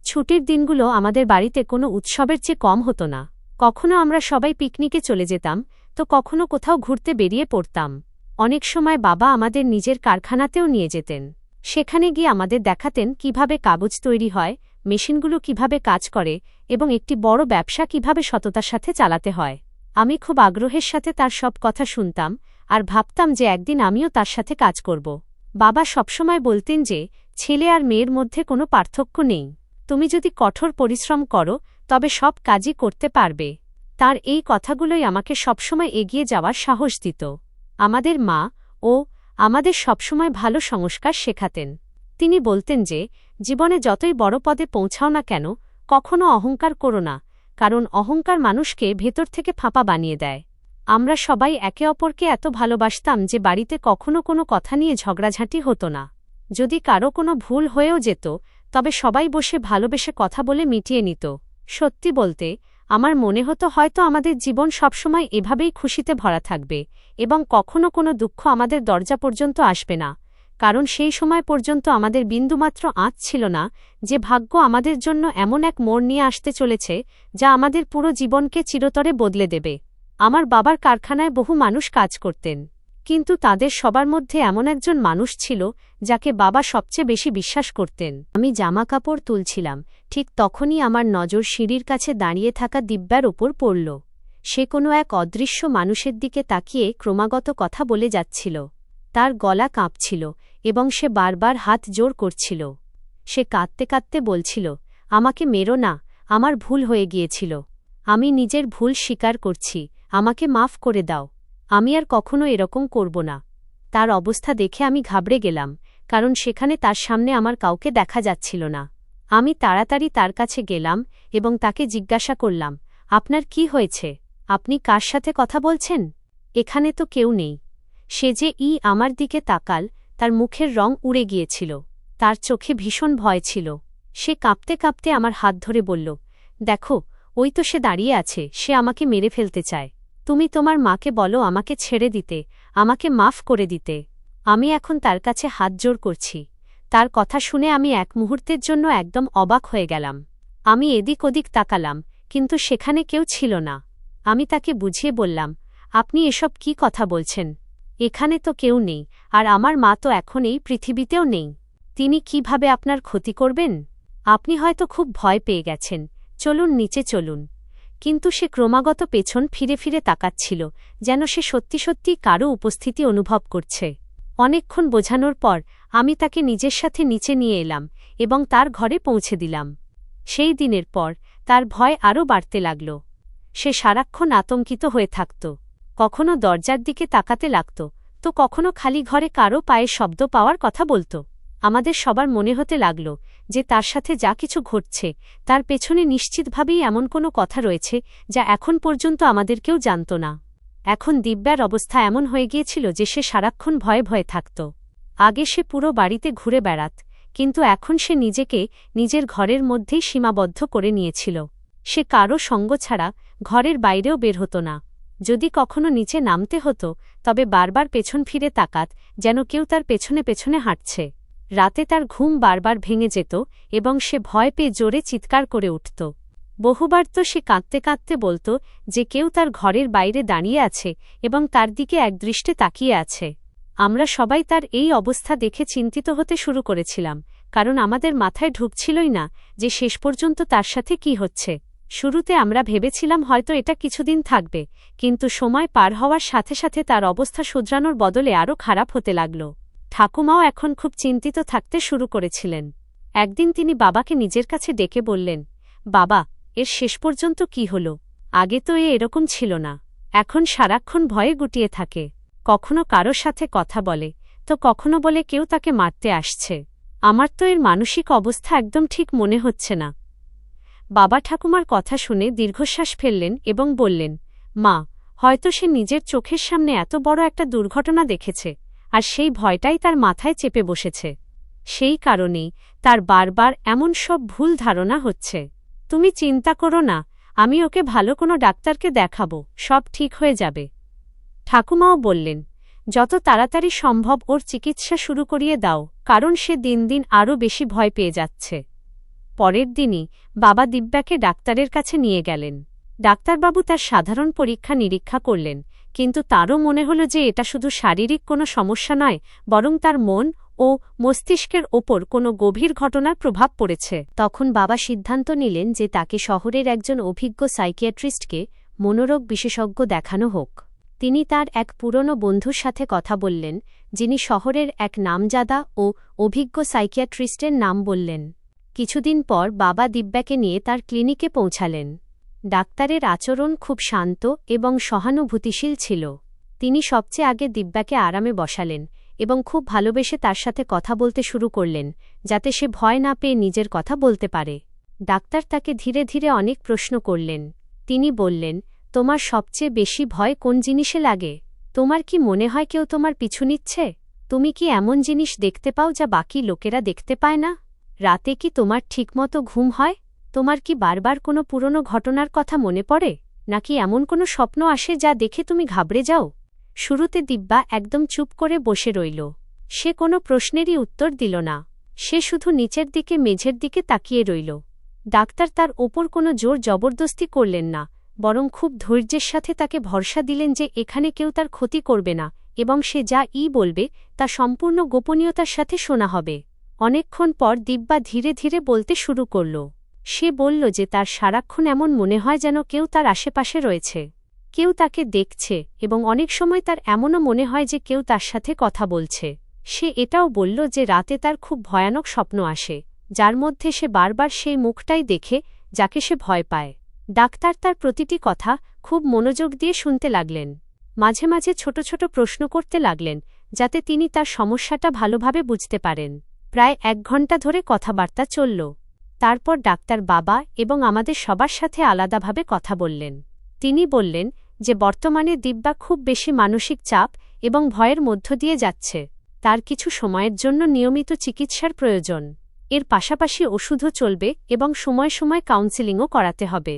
ছুটির দিনগুলো আমাদের বাড়িতে কোনো উৎসবের চেয়ে কম হতো না। কখনো আমরা সবাই পিকনিকে চলে যেতাম, তো কখনো কোথাও ঘুরতে বেরিয়ে পড়তাম। অনেক সময় বাবা আমাদের নিজের কারখানাতেও নিয়ে যেতেন। সেখানে গিয়ে আমাদের দেখাতেন কিভাবে কাগজ তৈরি হয়, মেশিনগুলো কিভাবে কাজ করে এবং একটি বড় ব্যবসা কিভাবে সততার সাথে চালাতে হয়। আমি খুব আগ্রহের সাথে তার সব কথা শুনতাম আর ভাবতাম যে একদিন আমিও তার সাথে কাজ করব। বাবা সবসময় বলতেন যে ছেলে আর মেয়ের মধ্যে কোনো পার্থক্য নেই। তুমি যদি কঠোর পরিশ্রম করো তবে সব কাজই করতে পারবে। তার এই কথাগুলোই আমাকে সবসময় এগিয়ে যাওয়ার সাহস দিত। আমাদের মা ও আমাদের সবসময় ভালো সংস্কার শেখাতেন। তিনি বলতেন যে জীবনে যতই বড় পদে পৌঁছাও না কেন কখনো অহংকার করো না, কারণ অহংকার মানুষকে ভেতর থেকে ফাঁপা বানিয়ে দেয়। আমরা সবাই একে অপরকে এত ভালোবাসতাম যে বাড়িতে কখনো কোনো কথা নিয়ে ঝগড়াঝাঁটি হতো না। যদি কারো কোনো ভুল হয়েও যেত তবে সবাই বসে ভালোবেসে কথা বলে মিটিয়ে নিত। সত্যি বলতে আমার মনে হতো হয়তো আমাদের জীবন সবসময় এভাবেই খুশিতে ভরা থাকবে এবং কখনো কোনো দুঃখ আমাদের দরজা পর্যন্ত আসবে না, কারণ সেই সময় পর্যন্ত আমাদের বিন্দুমাত্র আঁচ ছিল না যে ভাগ্য আমাদের জন্য এমন এক মোড় নিয়ে আসতে চলেছে যা আমাদের পুরো জীবনকে চিরতরে বদলে দেবে। আমার বাবার কারখানায় বহু মানুষ কাজ করতেন, কিন্তু তাদের সবার মধ্যে এমন একজন মানুষ ছিল যাকে বাবা সবচেয়ে বেশি বিশ্বাস করতেন। আমি জামাকাপড় তুলছিলাম, ঠিক তখনই আমার নজর সিঁড়ির কাছে দাঁড়িয়ে থাকা দিব্যার ওপর পড়ল। সে কোনো এক অদৃশ্য মানুষের দিকে তাকিয়ে ক্রমাগত কথা বলে যাচ্ছিল। তার গলা কাঁপছিল এবং সে বারবার হাত জোড় করছিল। সে কাঁদতে কাঁদতে বলছিল, আমাকে মেরো না, আমার ভুল হয়ে গিয়েছিল। আমি নিজের ভুল স্বীকার করছি, আমাকে মাফ করে দাও। আমি আর কখনো এরকম করব না। তার অবস্থা দেখে আমি ঘাবড়ে গেলাম, কারণ সেখানে তার সামনে আমার কাউকে দেখা যাচ্ছিল না। আমি তাড়াতাড়ি তার কাছে গেলাম এবং তাকে জিজ্ঞাসা করলাম, আপনার কি হয়েছে? আপনি কার সাথে কথা বলছেন? এখানে তো কেউ নেই। সে যে আমার দিকে তাকাল, তার মুখের রং উড়ে গিয়েছিল। তার চোখে ভীষণ ভয় ছিল। সে কাঁপতে কাঁপতে আমার হাত ধরে বলল, দেখো, ওই তো সে দাঁড়িয়ে আছে, সে আমাকে মেরে ফেলতে চায়। তুমি তোমার মাকে বলো আমাকে ছেড়ে দিতে, আমাকে মাফ করে দিতে। আমি এখন তার কাছে হাত জোড় করছি। তার কথা শুনে আমি এক মুহূর্তের জন্য একদম অবাক হয়ে গেলাম। আমি এদিক ওদিক তাকালাম, কিন্তু সেখানে কেউ ছিল না। আমি তাকে বুঝিয়ে বললাম, আপনি এসব কি কথা বলছেন? এখানে তো কেউ নেই, আর আমার মা তো এখন এই পৃথিবীতেও নেই। তিনি কিভাবে আপনার ক্ষতি করবেন? আপনি হয়তো খুব ভয় পেয়ে গেছেন, চলুন নিচে চলুন। কিন্তু সে ক্রমাগত পেছন ফিরে ফিরে তাকাচ্ছিল, যেন সে সত্যি সত্যি কারও উপস্থিতি অনুভব করছে। অনেকক্ষণ বোঝানোর পর আমি তাকে নিজের সাথে নিচে নিয়ে এলাম এবং তার ঘরে পৌঁছে দিলাম। সেই দিনের পর তার ভয় আরও বাড়তে লাগল। সে সারাক্ষণ আতঙ্কিত হয়ে থাকত। কখনো দরজার দিকে তাকাতে লাগত, তো কখনো খালি ঘরে কারও পায়ের শব্দ পাওয়ার কথা বলত। আমাদের সবার মনে হতে লাগল যে তার সাথে যা কিছু ঘটছে তার পেছনে নিশ্চিতভাবেই এমন কোনো কথা রয়েছে যা এখন পর্যন্ত আমাদের কেউ জানত না। এখন দিব্যার অবস্থা এমন হয়ে গিয়েছিল যে সে সারাক্ষণ ভয়ে ভয়ে থাকত। আগে সে পুরো বাড়িতে ঘুরে বেড়াত, কিন্তু এখন সে নিজেকে নিজের ঘরের মধ্যেই সীমাবদ্ধ করে নিয়েছিল। সে কারও সঙ্গ ছাড়া ঘরের বাইরেও বের হতো না। যদি কখনো নিচে নামতে হতো তবে বারবার পেছন ফিরে তাকাত, যেন কেউ তার পেছনে পেছনে হাঁটছে। রাতে তার ঘুম বারবার ভেঙে যেত এবং সে ভয় পেয়ে জোরে চিৎকার করে উঠত। বহুবার তো সে কাঁদতে কাঁদতে বলত যে কেউ তার ঘরের বাইরে দাঁড়িয়ে আছে এবং তার দিকে একদৃষ্টে তাকিয়ে আছে। আমরা সবাই তার এই অবস্থা দেখে চিন্তিত হতে শুরু করেছিলাম, কারণ আমাদের মাথায় ঢুকছিলই না যে শেষ পর্যন্ত তার সাথে কি হচ্ছে। শুরুতে আমরা ভেবেছিলাম হয়তো এটা কিছুদিন থাকবে, কিন্তু সময় পার হওয়ার সাথে সাথে তার অবস্থা শুধরানোর বদলে আরও খারাপ হতে লাগল। ঠাকুমাও এখন খুব চিন্তিত থাকতে শুরু করেছিলেন। একদিন তিনি বাবাকে নিজের কাছে ডেকে বললেন, বাবা, এর শেষ পর্যন্ত কি হল? আগে তো এরকম ছিল না। এখন সারাক্ষণ ভয়ে গুটিয়ে থাকে। কখনো কারো সাথে কথা বলে, তো কখনো বলে কেউ তাকে মারতে আসছে। আমার তো এর মানসিক অবস্থা একদম ঠিক মনে হচ্ছে না। বাবা ঠাকুমার কথা শুনে দীর্ঘশ্বাস ফেললেন এবং বললেন, মা, হয়তো সে নিজের চোখের সামনে এত বড় একটা দুর্ঘটনা দেখেছে, আর সেই ভয়টাই তার মাথায় চেপে বসেছে। সেই কারণেই তার বারবার এমন সব ভুল ধারণা হচ্ছে। তুমি চিন্তা করো না, আমি ওকে ভালো কোনো ডাক্তারকে দেখাবো, সব ঠিক হয়ে যাবে। ঠাকুমাও বললেন, যত তাড়াতাড়ি সম্ভব ওর চিকিৎসা শুরু করিয়ে দাও, কারণ সে দিন দিন আরও বেশি ভয় পেয়ে যাচ্ছে। পরের দিনই বাবা দিব্যাকে ডাক্তারের কাছে নিয়ে গেলেন। ডাক্তারবাবু তার সাধারণ পরীক্ষা নিরীক্ষা করলেন, কিন্তু তারও মনে হল যে এটা শুধু শারীরিক কোনো সমস্যা নয়, বরং তার মন ও মস্তিষ্কের ওপর কোনো গভীর ঘটনার প্রভাব পড়েছে। তখন বাবা সিদ্ধান্ত নিলেন যে তাকে শহরের একজন অভিজ্ঞ সাইকিয়াট্রিস্টকে মনোরোগ বিশেষজ্ঞ দেখানো হোক। তিনি তার এক পুরনো বন্ধুর সাথে কথা বললেন, যিনি শহরের এক নামজাদা ও অভিজ্ঞ সাইকিয়াট্রিস্টের নাম বললেন। কিছুদিন পর বাবা দিব্যাকে নিয়ে তার ক্লিনিকে পৌঁছালেন। ডাক্তারের আচরণ খুব শান্ত এবং সহানুভূতিশীল ছিল। তিনি সবচেয়ে আগে দিব্যাকে আরামে বসালেন এবং খুব ভালোবেসে তার সাথে কথা বলতে শুরু করলেন, যাতে সে ভয় না পেয়ে নিজের কথা বলতে পারে। ডাক্তার তাকে ধীরে ধীরে অনেক প্রশ্ন করলেন। তিনি বললেন, তোমার সবচেয়ে বেশি ভয় কোন জিনিসে লাগে? তোমার কি মনে হয় কেউ তোমার পিছু নিচ্ছে? তুমি কি এমন জিনিস দেখতে পাও যা বাকি লোকেরা দেখতে পায় না? রাতে কি তোমার ঠিকমতো ঘুম হয়? তোমার কি বারবার কোনো পুরনো ঘটনার কথা মনে পড়ে, নাকি এমন কোনো স্বপ্ন আসে যা দেখে তুমি ঘাবড়ে যাও? শুরুতে দিব্যা একদম চুপ করে বসে রইল। সে কোনো প্রশ্নেরই উত্তর দিল না। সে শুধু নিচের দিকে মেঝের দিকে তাকিয়ে রইল। ডাক্তার তার ওপর কোনো জোর জবরদস্তি করলেন না, বরং খুব ধৈর্যের সাথে তাকে ভরসা দিলেন যে এখানে কেউ তার ক্ষতি করবে না এবং সে যা বলবে তা সম্পূর্ণ গোপনীয়তার সাথে শোনা হবে। অনেকক্ষণ পর দিব্যা ধীরে ধীরে বলতে শুরু করল। সে বলল যে তার সারাক্ষণ এমন মনে হয় যেন কেউ তার আশেপাশে রয়েছে, কেউ তাকে দেখছে, এবং অনেক সময় তার এমনও মনে হয় যে কেউ তার সাথে কথা বলছে। সে এটাও বলল যে রাতে তার খুব ভয়ানক স্বপ্ন আসে, যার মধ্যে সে বারবার সেই মুখটাই দেখে যাকে সে ভয় পায়। ডাক্তার তার প্রতিটি কথা খুব মনোযোগ দিয়ে শুনতে লাগলেন। মাঝে মাঝে ছোট ছোট প্রশ্ন করতে লাগলেন, যাতে তিনি তার সমস্যাটা ভালোভাবে বুঝতে পারেন। প্রায় 1 ঘণ্টা ধরে কথাবার্তা চলল। তারপর ডাক্তার বাবা এবং আমাদের সবার সাথে আলাদাভাবে কথা বললেন। তিনি বললেন যে বর্তমানে দিব্যা খুব বেশি মানসিক চাপ এবং ভয়ের মধ্য দিয়ে যাচ্ছে। তার কিছু সময়ের জন্য নিয়মিত চিকিৎসার প্রয়োজন। এর পাশাপাশি ওষুধও চলবে এবং সময় সময় কাউন্সেলিংও করাতে হবে।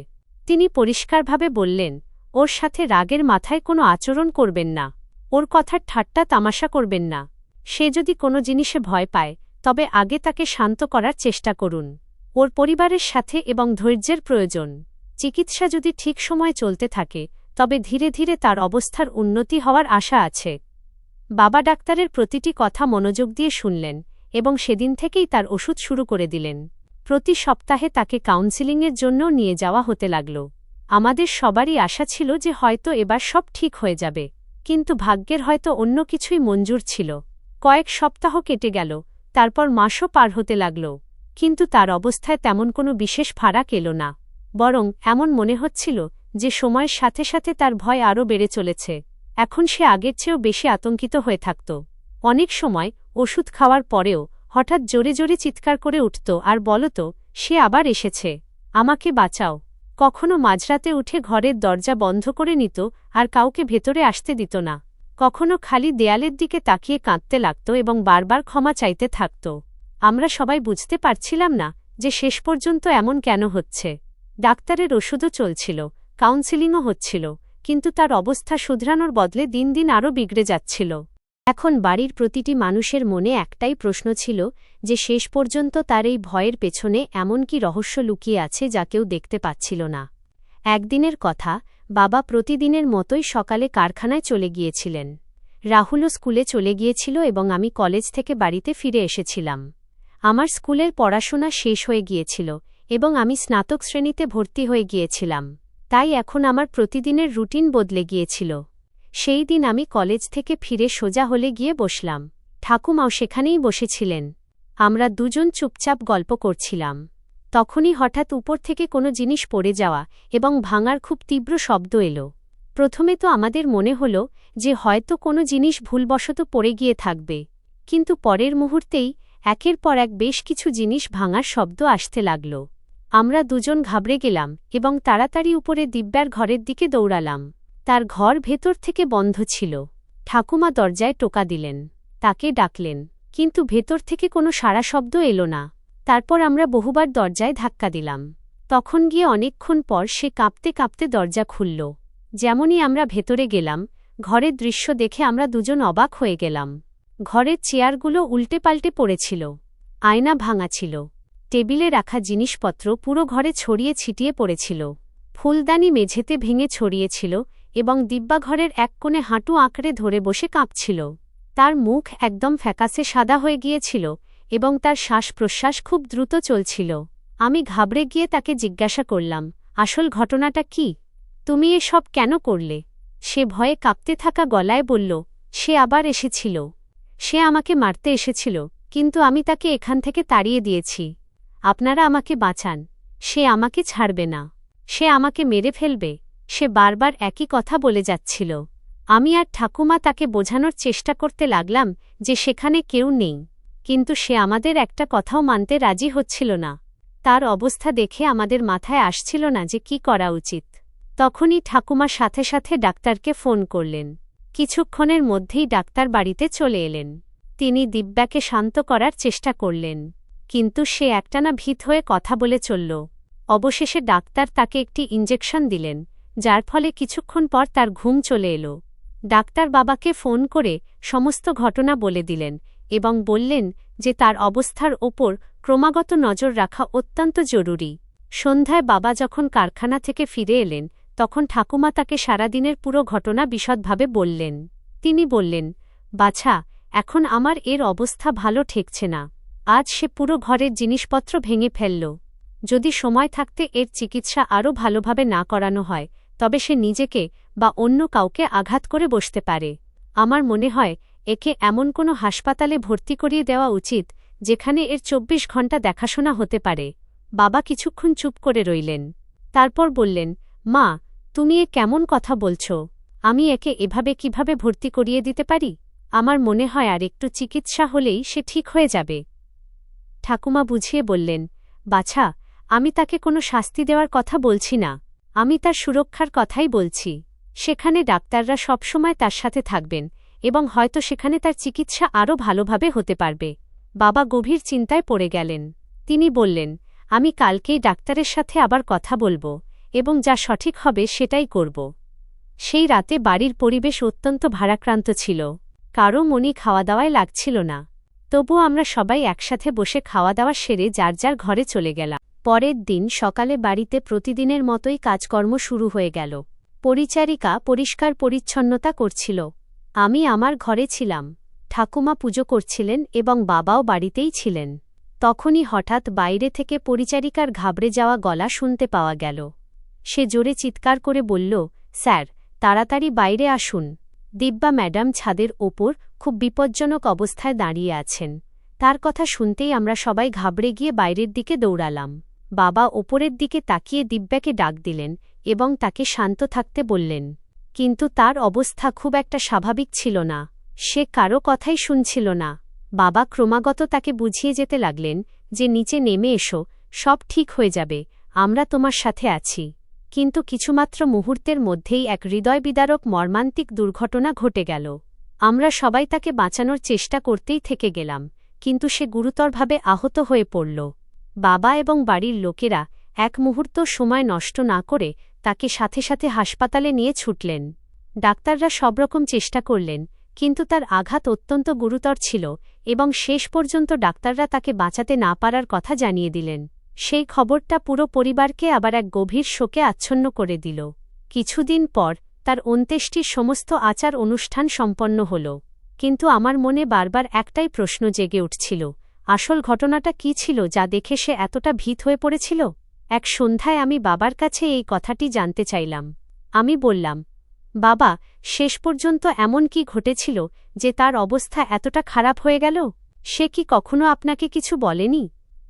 তিনি পরিষ্কারভাবে বললেন, ওর সাথে রাগের মাথায় কোনো আচরণ করবেন না, ওর কথার ঠাট্টা তামাশা করবেন না। সে যদি কোনো জিনিসে ভয় পায়, তবে আগে তাকে শান্ত করার চেষ্টা করুন। ওর পরিবারের সাথে এবং ধৈর্যের প্রয়োজন। চিকিৎসা যদি ঠিক সময়ে চলতে থাকে, তবে ধীরে ধীরে তার অবস্থার উন্নতি হওয়ার আশা আছে। বাবা ডাক্তারের প্রতিটি কথা মনোযোগ দিয়ে শুনলেন এবং সেদিন থেকেই তার ওষুধ শুরু করে দিলেন। প্রতি সপ্তাহে তাকে কাউন্সেলিংয়ের জন্য নিয়ে যাওয়া হতে লাগল। আমাদের সবারই আশা ছিল যে হয়তো এবার সব ঠিক হয়ে যাবে, কিন্তু ভাগ্যের হয়তো অন্য কিছুই মঞ্জুর ছিল। কয়েক সপ্তাহ কেটে গেল, তারপর মাসও পার হতে লাগল, কিন্তু তার অবস্থায় তেমন কোনো বিশেষ ফারাক এলো না। বরং এমন মনে হচ্ছিল যে সময়ের সাথে সাথে তার ভয় আরও বেড়ে চলেছে। এখন সে আগের চেয়েও বেশি আতঙ্কিত হয়ে থাকত। অনেক সময় ওষুধ খাওয়ার পরেও হঠাৎ জোরে জোরে চিৎকার করে উঠত আর বলত, সে আবার এসেছে, আমাকে বাঁচাও। কখনো মাঝরাতে উঠে ঘরের দরজা বন্ধ করে নিত আর কাউকে ভেতরে আসতে দিত না। কখনো খালি দেয়ালের দিকে তাকিয়ে কাঁদতে লাগত এবং বারবার ক্ষমা চাইতে থাকত। আমরা সবাই বুঝতে পারছিলাম না যে শেষ পর্যন্ত এমন কেন হচ্ছে। ডাক্তারের ওষুধও চলছিল, কাউন্সেলিংও হচ্ছিল, কিন্তু তার অবস্থা শুধরানোর বদলে দিন দিন আরও বিগড়ে যাচ্ছিল। এখন বাড়ির প্রতিটি মানুষের মনে একটাই প্রশ্ন ছিল যে শেষ পর্যন্ত তার এই ভয়ের পেছনে এমন কি রহস্য লুকিয়ে আছে যা কেউ দেখতে পাচ্ছিল না। একদিনের কথা, বাবা প্রতিদিনের মতোই সকালে কারখানায় চলে গিয়েছিলেন। রাহুলও স্কুলে চলে গিয়েছিল এবং আমি কলেজ থেকে বাড়িতে ফিরে এসেছিলাম। আমার স্কুলের পড়াশোনা শেষ হয়ে গিয়েছিল এবং আমি স্নাতক শ্রেণীতে ভর্তি হয়ে গিয়েছিলাম। তাই এখন আমার প্রতিদিনের রুটিন বদলে গিয়েছিল। সেই দিন আমি কলেজ থেকে ফিরে সোজা হলে গিয়ে বসলাম। ঠাকুমাও সেখানেই বসেছিলেন। আমরা দুজন চুপচাপ গল্প করছিলাম। তখনই হঠাৎ উপর থেকে কোনো জিনিস পড়ে যাওয়া এবং ভাঙার খুব তীব্র শব্দ এলো। প্রথমে তো আমাদের মনে হল যে হয়তো কোনো জিনিস ভুলবশত পড়ে গিয়ে থাকবে, কিন্তু পরের মুহূর্তেই একের পর এক বেশ কিছু জিনিস ভাঙার শব্দ আসতে লাগল। আমরা দুজন ঘাবড়ে গেলাম এবং তাড়াতাড়ি উপরে দিব্যার ঘরের দিকে দৌড়ালাম। তার ঘর ভেতর থেকে বন্ধ ছিল। ঠাকুমা দরজায় টোকা দিলেন, তাকে ডাকলেন, কিন্তু ভেতর থেকে কোনো সাড়া শব্দ এলো না। তারপর আমরা বহুবার দরজায় ধাক্কা দিলাম। তখন গিয়ে অনেকক্ষণ পর সে কাঁপতে কাঁপতে দরজা খুলল। যেমনই আমরা ভেতরে গেলাম, ঘরের দৃশ্য দেখে আমরা দুজন অবাক হয়ে গেলাম। ঘরের চেয়ারগুলো উল্টে পাল্টে পড়েছিল, আয়না ভাঙা ছিল, টেবিলে রাখা জিনিসপত্র পুরো ঘরে ছড়িয়ে ছিটিয়ে পড়েছিল, ফুলদানি মেঝেতে ভেঙে ছড়িয়েছিল এবং দিব্যা ঘরের এক কোণে হাঁটু আঁকড়ে ধরে বসে কাঁপছিল। তার মুখ একদম ফ্যাকাসে সাদা হয়ে গিয়েছিল এবং তার শ্বাস প্রশ্বাস খুব দ্রুত চলছিল। আমি ঘাবড়ে গিয়ে তাকে জিজ্ঞাসা করলাম, আসল ঘটনাটা কি? তুমি এসব কেন করলে? সে ভয়ে কাঁপতে থাকা গলায় বলল, সে আবার এসেছিল। সে আমাকে মারতে এসেছিল, কিন্তু আমি তাকে এখান থেকে তাড়িয়ে দিয়েছি। আপনারা আমাকে বাঁচান। সে আমাকে ছাড়বে না। সে আমাকে মেরে ফেলবে। সে বারবার একই কথা বলে যাচ্ছিল। আমি আর ঠাকুমা তাকে বোঝানোর চেষ্টা করতে লাগলাম যে সেখানে কেউ নেই, কিন্তু সে আমাদের একটা কথাও মানতে রাজি হচ্ছিল না। তার অবস্থা দেখে আমাদের মাথায় আসছিল না যে কি করা উচিত। তখনই ঠাকুমার সাথে সাথে ডাক্তারকে ফোন করলেন। কিছুক্ষণের মধ্যেই ডাক্তার বাড়িতে চলে এলেন। তিনি দিব্যাকে শান্ত করার চেষ্টা করলেন, কিন্তু সে একটানা ভীত হয়ে কথা বলে চলল। অবশেষে ডাক্তার তাকে একটি ইঞ্জেকশন দিলেন, যার ফলে কিছুক্ষণ পর তার ঘুম চলে এলো। ডাক্তার বাবাকে ফোন করে সমস্ত ঘটনা বলে দিলেন এবং বললেন যে তার অবস্থার ওপর ক্রমাগত নজর রাখা অত্যন্ত জরুরি। সন্ধ্যায় বাবা যখন কারখানা থেকে ফিরে এলেন, তখন ঠাকুমা তাকে সারাদিনের পুরো ঘটনা বিশদভাবে বললেন। তিনি বললেন, বাছা, এখন আমার এর অবস্থা ভালো ঠেকছে না। আজ সে পুরো ঘরের জিনিসপত্র ভেঙে ফেলল। যদি সময় থাকতে এর চিকিৎসা আরও ভালোভাবে না করানো হয়, তবে সে নিজেকে বা অন্য কাউকে আঘাত করে বসতে পারে। আমার মনে হয় একে এমন কোনো হাসপাতালে ভর্তি করিয়ে দেওয়া উচিত যেখানে এর ২৪ ঘণ্টা দেখাশোনা হতে পারে। বাবা কিছুক্ষণ চুপ করে রইলেন। তারপর বললেন, মা, তুমি এ কেমন কথা বলছ? আমি একে এভাবে কিভাবে ভর্তি করিয়ে দিতে পারি? আমার মনে হয় আর একটু চিকিৎসা হলেই সে ঠিক হয়ে যাবে। ঠাকুমা বুঝিয়ে বললেন, বাছা, আমি তাকে কোনো শাস্তি দেওয়ার কথা বলছি না। আমি তার সুরক্ষার কথাই বলছি। সেখানে ডাক্তাররা সবসময় তার সাথে থাকবেন এবং হয়তো সেখানে তার চিকিৎসা আরও ভালোভাবে হতে পারবে। বাবা গভীর চিন্তায় পড়ে গেলেন। তিনি বললেন, আমি কালকেই ডাক্তারের সাথে আবার কথা বলবো এবং যা সঠিক হবে সেটাই করব। সেই রাতে বাড়ির পরিবেশ অত্যন্ত ভারাক্রান্ত ছিল। কারও মনই খাওয়া দাওয়ায় লাগছিল না। তবুও আমরা সবাই একসাথে বসে খাওয়া দাওয়া সেরে যার যার ঘরে চলে গেলাম। পরের দিন সকালে বাড়িতে প্রতিদিনের মতোই কাজকর্ম শুরু হয়ে গেল। পরিচারিকা পরিষ্কার পরিচ্ছন্নতা করছিল। আমি আমার ঘরে ছিলাম। ঠাকুমা পুজো করছিলেন এবং বাবাও বাড়িতেই ছিলেন। তখনই হঠাৎ বাইরে থেকে পরিচারিকার ঘাবড়ে যাওয়া গলা শুনতে পাওয়া গেল। সে জোরে চিৎকার করে বলল, স্যার, তাড়াতাড়ি বাইরে আসুন। দিব্যা ম্যাডাম ছাদের ওপর খুব বিপজ্জনক অবস্থায় দাঁড়িয়ে আছেন। তার কথা শুনতেই আমরা সবাই ঘাবড়ে গিয়ে বাইরের দিকে দৌড়ালাম। বাবা ওপরের দিকে তাকিয়ে দিব্যাকে ডাক দিলেন এবং তাকে শান্ত থাকতে বললেন, কিন্তু তার অবস্থা খুব একটা স্বাভাবিক ছিল না। সে কারো কথাই শুনছিল না। বাবা ক্রমাগত তাকে বুঝিয়ে যেতে লাগলেন যে নিচে নেমে এসো, সব ঠিক হয়ে যাবে, আমরা তোমার সাথে আছি। কিন্তু কিছুমাত্র মুহূর্তের মধ্যেই এক হৃদয়বিদারক মর্মান্তিক দুর্ঘটনা ঘটে গেল। আমরা সবাই তাকে বাঁচানোর চেষ্টা করতেই থেকে গেলাম, কিন্তু সে গুরুতরভাবে আহত হয়ে পড়ল। বাবা এবং বাড়ির লোকেরা এক মুহূর্ত সময় নষ্ট না করে তাকে সাথে সাথে হাসপাতালে নিয়ে ছুটলেন। ডাক্তাররা সব রকম চেষ্টা করলেন, কিন্তু তার আঘাত অত্যন্ত গুরুতর ছিল এবং শেষ পর্যন্ত ডাক্তাররা তাকে বাঁচাতে না পারার কথা জানিয়ে দিলেন। সেই খবরটা পুরো পরিবারকে আবার এক গভীর শোকে আচ্ছন্ন করে দিল। কিছুদিন পর তার অন্ত্যেষ্টির সমস্ত আচার অনুষ্ঠান সম্পন্ন হল, কিন্তু আমার মনে বারবার একটাই প্রশ্ন জেগে উঠছিল, আসল ঘটনাটা কী ছিল যা দেখে সে এতটা ভীত হয়ে পড়েছিল? এক সন্ধ্যায় আমি বাবার কাছে এই কথাটি জানতে চাইলাম। আমি বললাম, বাবা, শেষ পর্যন্ত এমন কি ঘটেছিল যে তার অবস্থা এতটা খারাপ হয়ে গেল? সে কি কখনো আপনাকে কিছু বলেনি?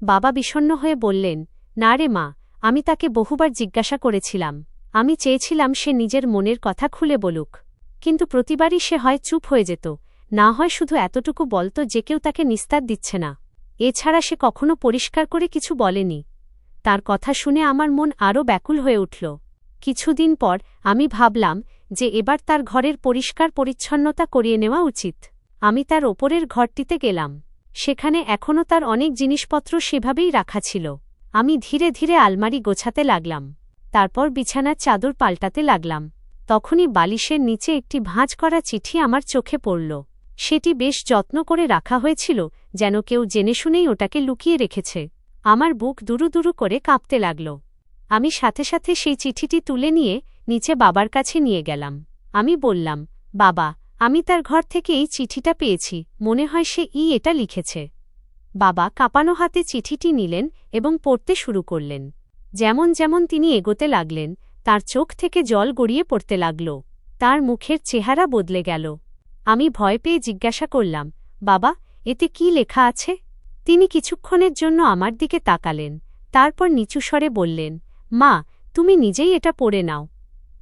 বাবা বিষণ্ণ হয়ে বললেন, না রে মা, আমি তাকে বহুবার জিজ্ঞাসা করেছিলাম। আমি চেয়েছিলাম সে নিজের মনের কথা খুলে বলুক, কিন্তু প্রতিবারই সে হয় চুপ হয়ে যেত, না হয় শুধু এতটুকু বলত যে কেউ তাকে নিস্তার দিচ্ছে না। এছাড়া সে কখনো পরিষ্কার করে কিছু বলেনি। তার কথা শুনে আমার মন আরও ব্যাকুল হয়ে উঠল। কিছুদিন পর আমি ভাবলাম যে এবার তার ঘরের পরিষ্কার পরিচ্ছন্নতা করিয়ে নেওয়া উচিত। আমি তার ওপরের ঘরটিতে গেলাম। সেখানে এখনও তার অনেক জিনিসপত্র সেভাবেই রাখা ছিল। আমি ধীরে ধীরে আলমারি গোছাতে লাগলাম। তারপর বিছানার চাদর পাল্টাতে লাগলাম। তখনই বালিশের নিচে একটি ভাঁজ করা চিঠি আমার চোখে পড়ল। সেটি বেশ যত্ন করে রাখা হয়েছিল, যেন কেউ জেনে শুনেই ওটাকে লুকিয়ে রেখেছে। আমার বুক দুরু দুরু করে কাঁপতে লাগল। আমি সাথে সাথে সেই চিঠিটি তুলে নিয়ে নিচে বাবার কাছে নিয়ে গেলাম। আমি বললাম, বাবা, আমি তার ঘর থেকে এই চিঠিটা পেয়েছি, মনে হয় সে এটা লিখেছে। বাবা কাঁপানো হাতে চিঠিটি নিলেন এবং পড়তে শুরু করলেন। যেমন যেমন তিনি এগোতে লাগলেন, তার চোখ থেকে জল গড়িয়ে পড়তে লাগল। তার মুখের চেহারা বদলে গেল। আমি ভয় পেয়ে জিজ্ঞাসা করলাম, বাবা, এতে কি লেখা আছে? তিনি কিছুক্ষণের জন্য আমার দিকে তাকালেন, তারপর নিচু স্বরে বললেন, মা, তুমি নিজেই এটা পড়ে নাও।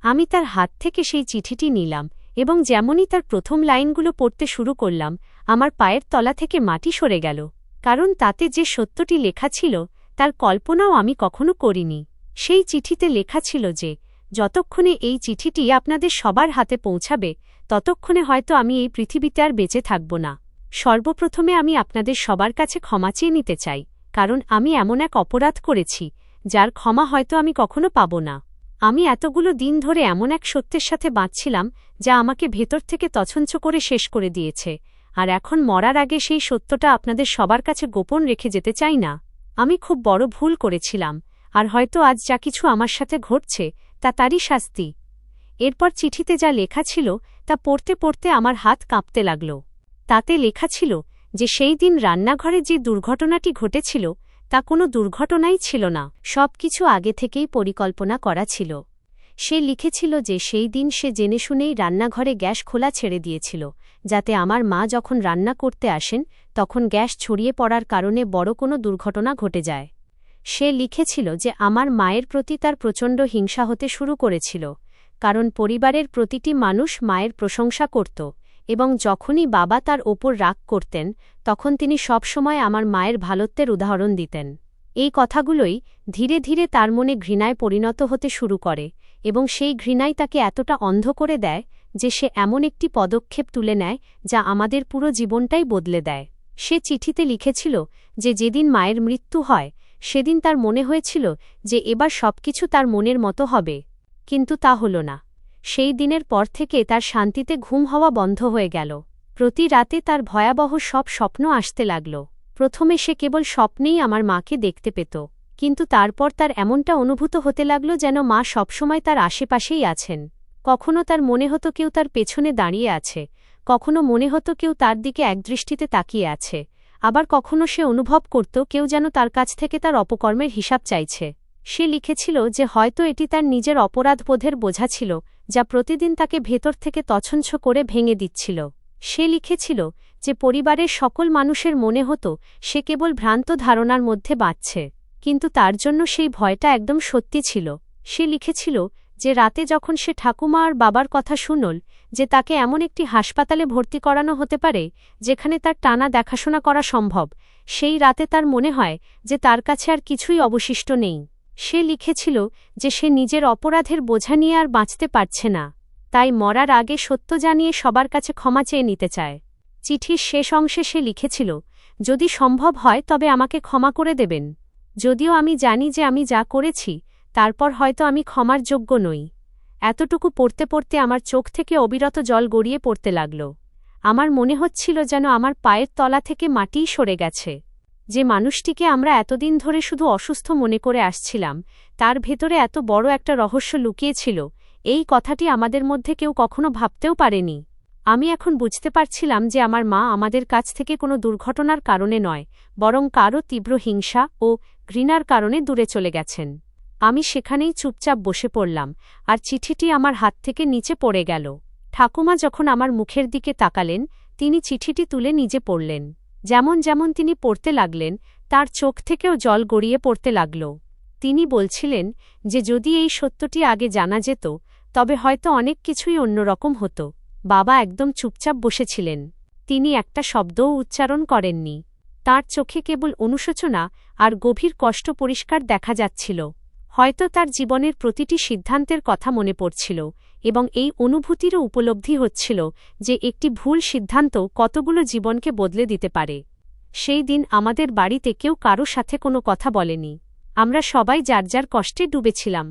আমি তার হাত থেকে সেই চিঠিটি নিলাম এবং যেমনই তার প্রথম লাইনগুলো পড়তে শুরু করলাম, আমার পায়ের তলা থেকে মাটি সরে গেল। কারণ তাতে যে সত্যটি লেখা ছিল তার কল্পনাও আমি কখনো করিনি। সেই চিঠিতে লেখা ছিল যে যতক্ষণে এই চিঠিটি আপনাদের সবার হাতে পৌঁছাবে, ততক্ষণে হয়তো আমি এই পৃথিবীতে আর বেঁচে থাকব না। সর্বপ্রথমে আমি আপনাদের সবার কাছে ক্ষমা চেয়ে নিতে চাই, কারণ আমি এমন এক অপরাধ করেছি যার ক্ষমা হয়তো আমি কখনো পাব না। আমি এতগুলো দিন ধরে এমন এক সত্যের সাথে বাঁচছিলাম যা আমাকে ভেতর থেকে তছঞ্চ করে শেষ করে দিয়েছে, আর এখন মরার আগে সেই সত্যটা আপনাদের সবার কাছে গোপন রেখে যেতে চাই না। আমি খুব বড় ভুল করেছিলাম, আর হয়তো আজ যা কিছু আমার সাথে ঘটছে তা তারই শাস্তি। এরপর চিঠিতে যা লেখা ছিল তা পড়তে পড়তে আমার হাত কাঁপতে লাগল। তাতে লেখা ছিল যে সেই দিন রান্নাঘরে যে দুর্ঘটনাটি ঘটেছিল তা কোনো দুর্ঘটনাই ছিল না, সবকিছু আগে থেকেই পরিকল্পনা করা ছিল। সে লিখেছিল যে সেই দিন সে জেনে শুনেই রান্নাঘরে গ্যাস খোলা ছেড়ে দিয়েছিল, যাতে আমার মা যখন রান্না করতে আসেন তখন গ্যাস ছড়িয়ে পড়ার কারণে বড় কোনো দুর্ঘটনা ঘটে যায়। সে লিখেছিল যে আমার মায়ের প্রতি তার প্রচণ্ড হিংসা হতে শুরু করেছিল, কারণ পরিবারের প্রতিটি মানুষ মায়ের প্রশংসা করত, এবং যখনই বাবা তার ওপর রাগ করতেন তখন তিনি সবসময় আমার মায়ের ভালোত্বের উদাহরণ দিতেন। এই কথাগুলোই ধীরে ধীরে তার মনে ঘৃণায় পরিণত হতে শুরু করে, এবং সেই ঘৃণাই তাকে এতটা অন্ধ করে দেয় যে সে এমন একটি পদক্ষেপ তুলে নেয় যা আমাদের পুরো জীবনটাই বদলে দেয়। সে চিঠিতে লিখেছিল যে যেদিন মায়ের মৃত্যু হয় সেদিন তার মনে হয়েছিল যে এবার সবকিছু তার মনের মতো হবে, কিন্তু তা হল না। সেই দিনের পর থেকে তার শান্তিতে ঘুম হওয়া বন্ধ হয়ে গেল। প্রতি রাতে তার ভয়াবহ সব স্বপ্ন আসতে লাগল। প্রথমে সে কেবল স্বপ্নেই আমার মাকে দেখতে পেত, কিন্তু তারপর তার এমনটা অনুভূত হতে লাগল যেন মা সবসময় তার আশেপাশেই আছেন। কখনো তার মনে হতো কেউ তার পেছনে দাঁড়িয়ে আছে, কখনো মনে হতো কেউ তার দিকে একদৃষ্টিতে তাকিয়ে আছে, আবার কখনো সে অনুভব করত কেউ যেন তার কাছ থেকে তার অপকর্মের হিসাব চাইছে। সে লিখেছিল যে হয়তো এটি তার নিজের অপরাধবোধের বোঝা ছিল যা প্রতিদিন তাকে ভেতর থেকে তছঞ্ছ করে ভেঙে দিচ্ছিল। সে লিখেছিল যে পরিবারের সকল মানুষের মনে হতো সে কেবল ভ্রান্ত ধারণার মধ্যে বাঁচছে, কিন্তু তার জন্য সেই ভয়টা একদম সত্যি ছিল। সে লিখেছিল যে রাতে যখন সে ঠাকুমা আর বাবার কথা শুনল যে তাকে এমন একটি হাসপাতালে ভর্তি করানো হতে পারে যেখানে তার টানা দেখাশোনা করা সম্ভব, সেই রাতে তার মনে হয় যে তার কাছে আর কিছুই অবশিষ্ট নেই। সে লিখেছিল যে সে নিজের অপরাধের বোঝা নিয়ে আর বাঁচতে পারছে না, তাই মরার আগে সত্য জানিয়ে সবার কাছে ক্ষমা চেয়ে নিতে চায়। চিঠির শেষ অংশে সে লিখেছিল, যদি সম্ভব হয় তবে আমাকে ক্ষমা করে দেবেন, যদিও আমি জানি যে আমি যা করেছি তারপর হয়তো আমি ক্ষমার যোগ্য নই। এতটুকু পড়তে পড়তে আমার চোখ থেকে অবিরত জল গড়িয়ে পড়তে লাগল। আমার মনে হচ্ছিল যেন আমার পায়ের তলা থেকে মাটিই সরে গেছে। যে মানুষটিকে আমরা এতদিন ধরে শুধু অসুস্থ মনে করে আসছিলাম, তার ভেতরে এত বড় একটা রহস্য লুকিয়েছিল, এই কথাটি আমাদের মধ্যে কেউ কখনো ভাবতেও পারেনি। আমি এখন বুঝতে পারছিলাম যে আমার মা আমাদের কাছ থেকে কোনো দুর্ঘটনার কারণে নয়, বরং কারও তীব্র হিংসা ও ঘৃণার কারণে দূরে চলে গেছেন। আমি সেখানেই চুপচাপ বসে পড়লাম, আর চিঠিটি আমার হাত থেকে নিচে পড়ে গেল। ঠাকুমা যখন আমার মুখের দিকে তাকালেন, তিনি চিঠিটি তুলে নিজে পড়লেন। যেমন যেমন তিনি পড়তে লাগলেন, তার চোখ থেকেও জল গড়িয়ে পড়তে লাগল। তিনি বলছিলেন যে যদি এই সত্যটি আগে জানা যেত তবে হয়তো অনেক কিছুই অন্যরকম হতো। বাবা একদম চুপচাপ বসেছিলেন। তিনি একটা শব্দও উচ্চারণ করেননি। তার চোখে কেবল অনুশোচনা আর গভীর কষ্ট পরিষ্কার দেখা যাচ্ছিল। হয়তো তার জীবনের প্রতিটি সিদ্ধান্তের কথা মনে পড়ছিল এবং এই অনুভূতিরও উপলব্ধি হচ্ছিল যে একটি ভুল সিদ্ধান্ত কতগুলো জীবনকে বদলে দিতে পারে। সেই দিন আমাদের বাড়িতে কেউ কারো সাথে কোনো কথা বলেনি। আমরা সবাই যার যার কষ্টে ডুবেছিলাম।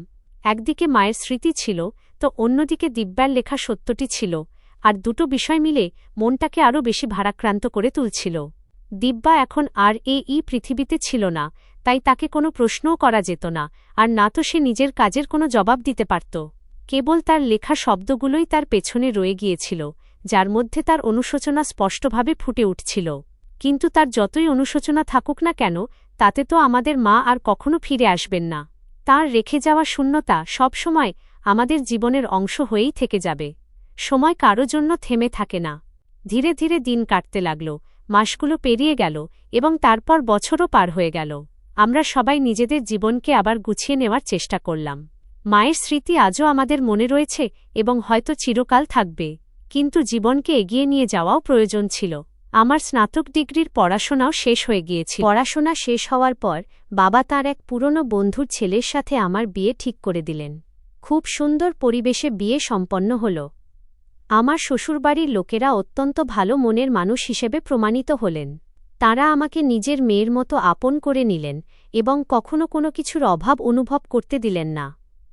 একদিকে মায়ের স্মৃতি ছিল তো অন্যদিকে দিব্যার লেখা সত্যটি ছিল, আর দুটো বিষয় মিলে মনটাকে আরও বেশি ভারাক্রান্ত করে তুলছিল। দিব্যা এখন আর এই পৃথিবীতে ছিল না, তাই তাকে কোনো প্রশ্নও করা যেত না, আর না তো সে নিজের কাজের কোনো জবাব দিতে পারত। কেবল তার লেখা শব্দগুলোই তার পেছনে রয়ে গিয়েছিল, যার মধ্যে তার অনুশোচনা স্পষ্টভাবে ফুটে উঠছিল। কিন্তু তার যতই অনুশোচনা থাকুক না কেন, তাতে তো আমাদের মা আর কখনো ফিরে আসবেন না। তার রেখে যাওয়া শূন্যতা সবসময় আমাদের জীবনের অংশ হয়েই থেকে যাবে। সময় কারো জন্য থেমে থাকে না। ধীরে ধীরে দিন কাটতে লাগল, মাসগুলো পেরিয়ে গেল এবং তারপর বছরও পার হয়ে গেল। আমরা সবাই নিজেদের জীবনকে আবার গুছিয়ে নেওয়ার চেষ্টা করলাম। মায়ের স্মৃতি আজও আমাদের মনে রয়েছে এবং হয়তো চিরকাল থাকবে, কিন্তু জীবনকে এগিয়ে নিয়ে যাওয়াও প্রয়োজন ছিল। আমার স্নাতক ডিগ্রির পড়াশোনাও শেষ হয়ে গিয়েছিল। পড়াশোনা শেষ হওয়ার পর বাবা তাঁর এক পুরনো বন্ধুর ছেলের সাথে আমার বিয়ে ঠিক করে দিলেন। খুব সুন্দর পরিবেশে বিয়ে সম্পন্ন হল। আমার শ্বশুরবাড়ির লোকেরা অত্যন্ত ভালো মনের মানুষ হিসেবে প্রমাণিত হলেন। তাঁরা আমাকে নিজের মেয়ের মতো আপন করে নিলেন এবং কখনো কোনো কিছুর অভাব অনুভব করতে দিলেন না।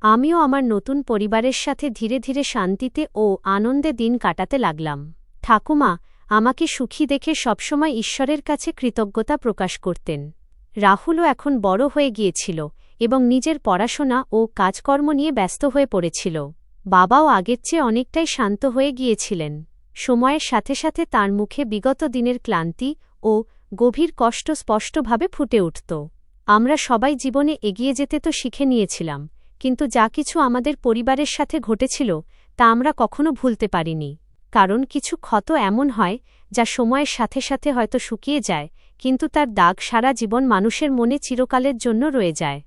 আমিও আমার নতুন পরিবারের সাথে ধীরে ধীরে শান্তিতে ও আনন্দে দিন কাটাতে লাগলাম। ঠাকুমা আমাকে সুখী দেখে সবসময় ঈশ্বরের কাছে কৃতজ্ঞতা প্রকাশ করতেন। রাহুলও এখন বড় হয়ে গিয়েছিল এবং নিজের পড়াশোনা ও কাজকর্ম নিয়ে ব্যস্ত হয়ে পড়েছিল। বাবাও আগের চেয়ে অনেকটাই শান্ত হয়ে গিয়েছিলেন। সময়ের সাথে সাথে তাঁর মুখে বিগত দিনের ক্লান্তি ও গভীর কষ্ট স্পষ্টভাবে ফুটে উঠত। আমরা সবাই জীবনে এগিয়ে যেতে তো শিখে নিয়েছিলাম, কিন্তু যা কিছু আমাদের পরিবারের সাথে ঘটেছিল তা আমরা কখনো ভুলতে পারিনি। কারণ কিছু ক্ষত এমন হয় যা সময়ের সাথে সাথে হয়তো শুকিয়ে যায়, কিন্তু তার দাগ সারা জীবন মানুষের মনে চিরকালের জন্য রয়ে যায়।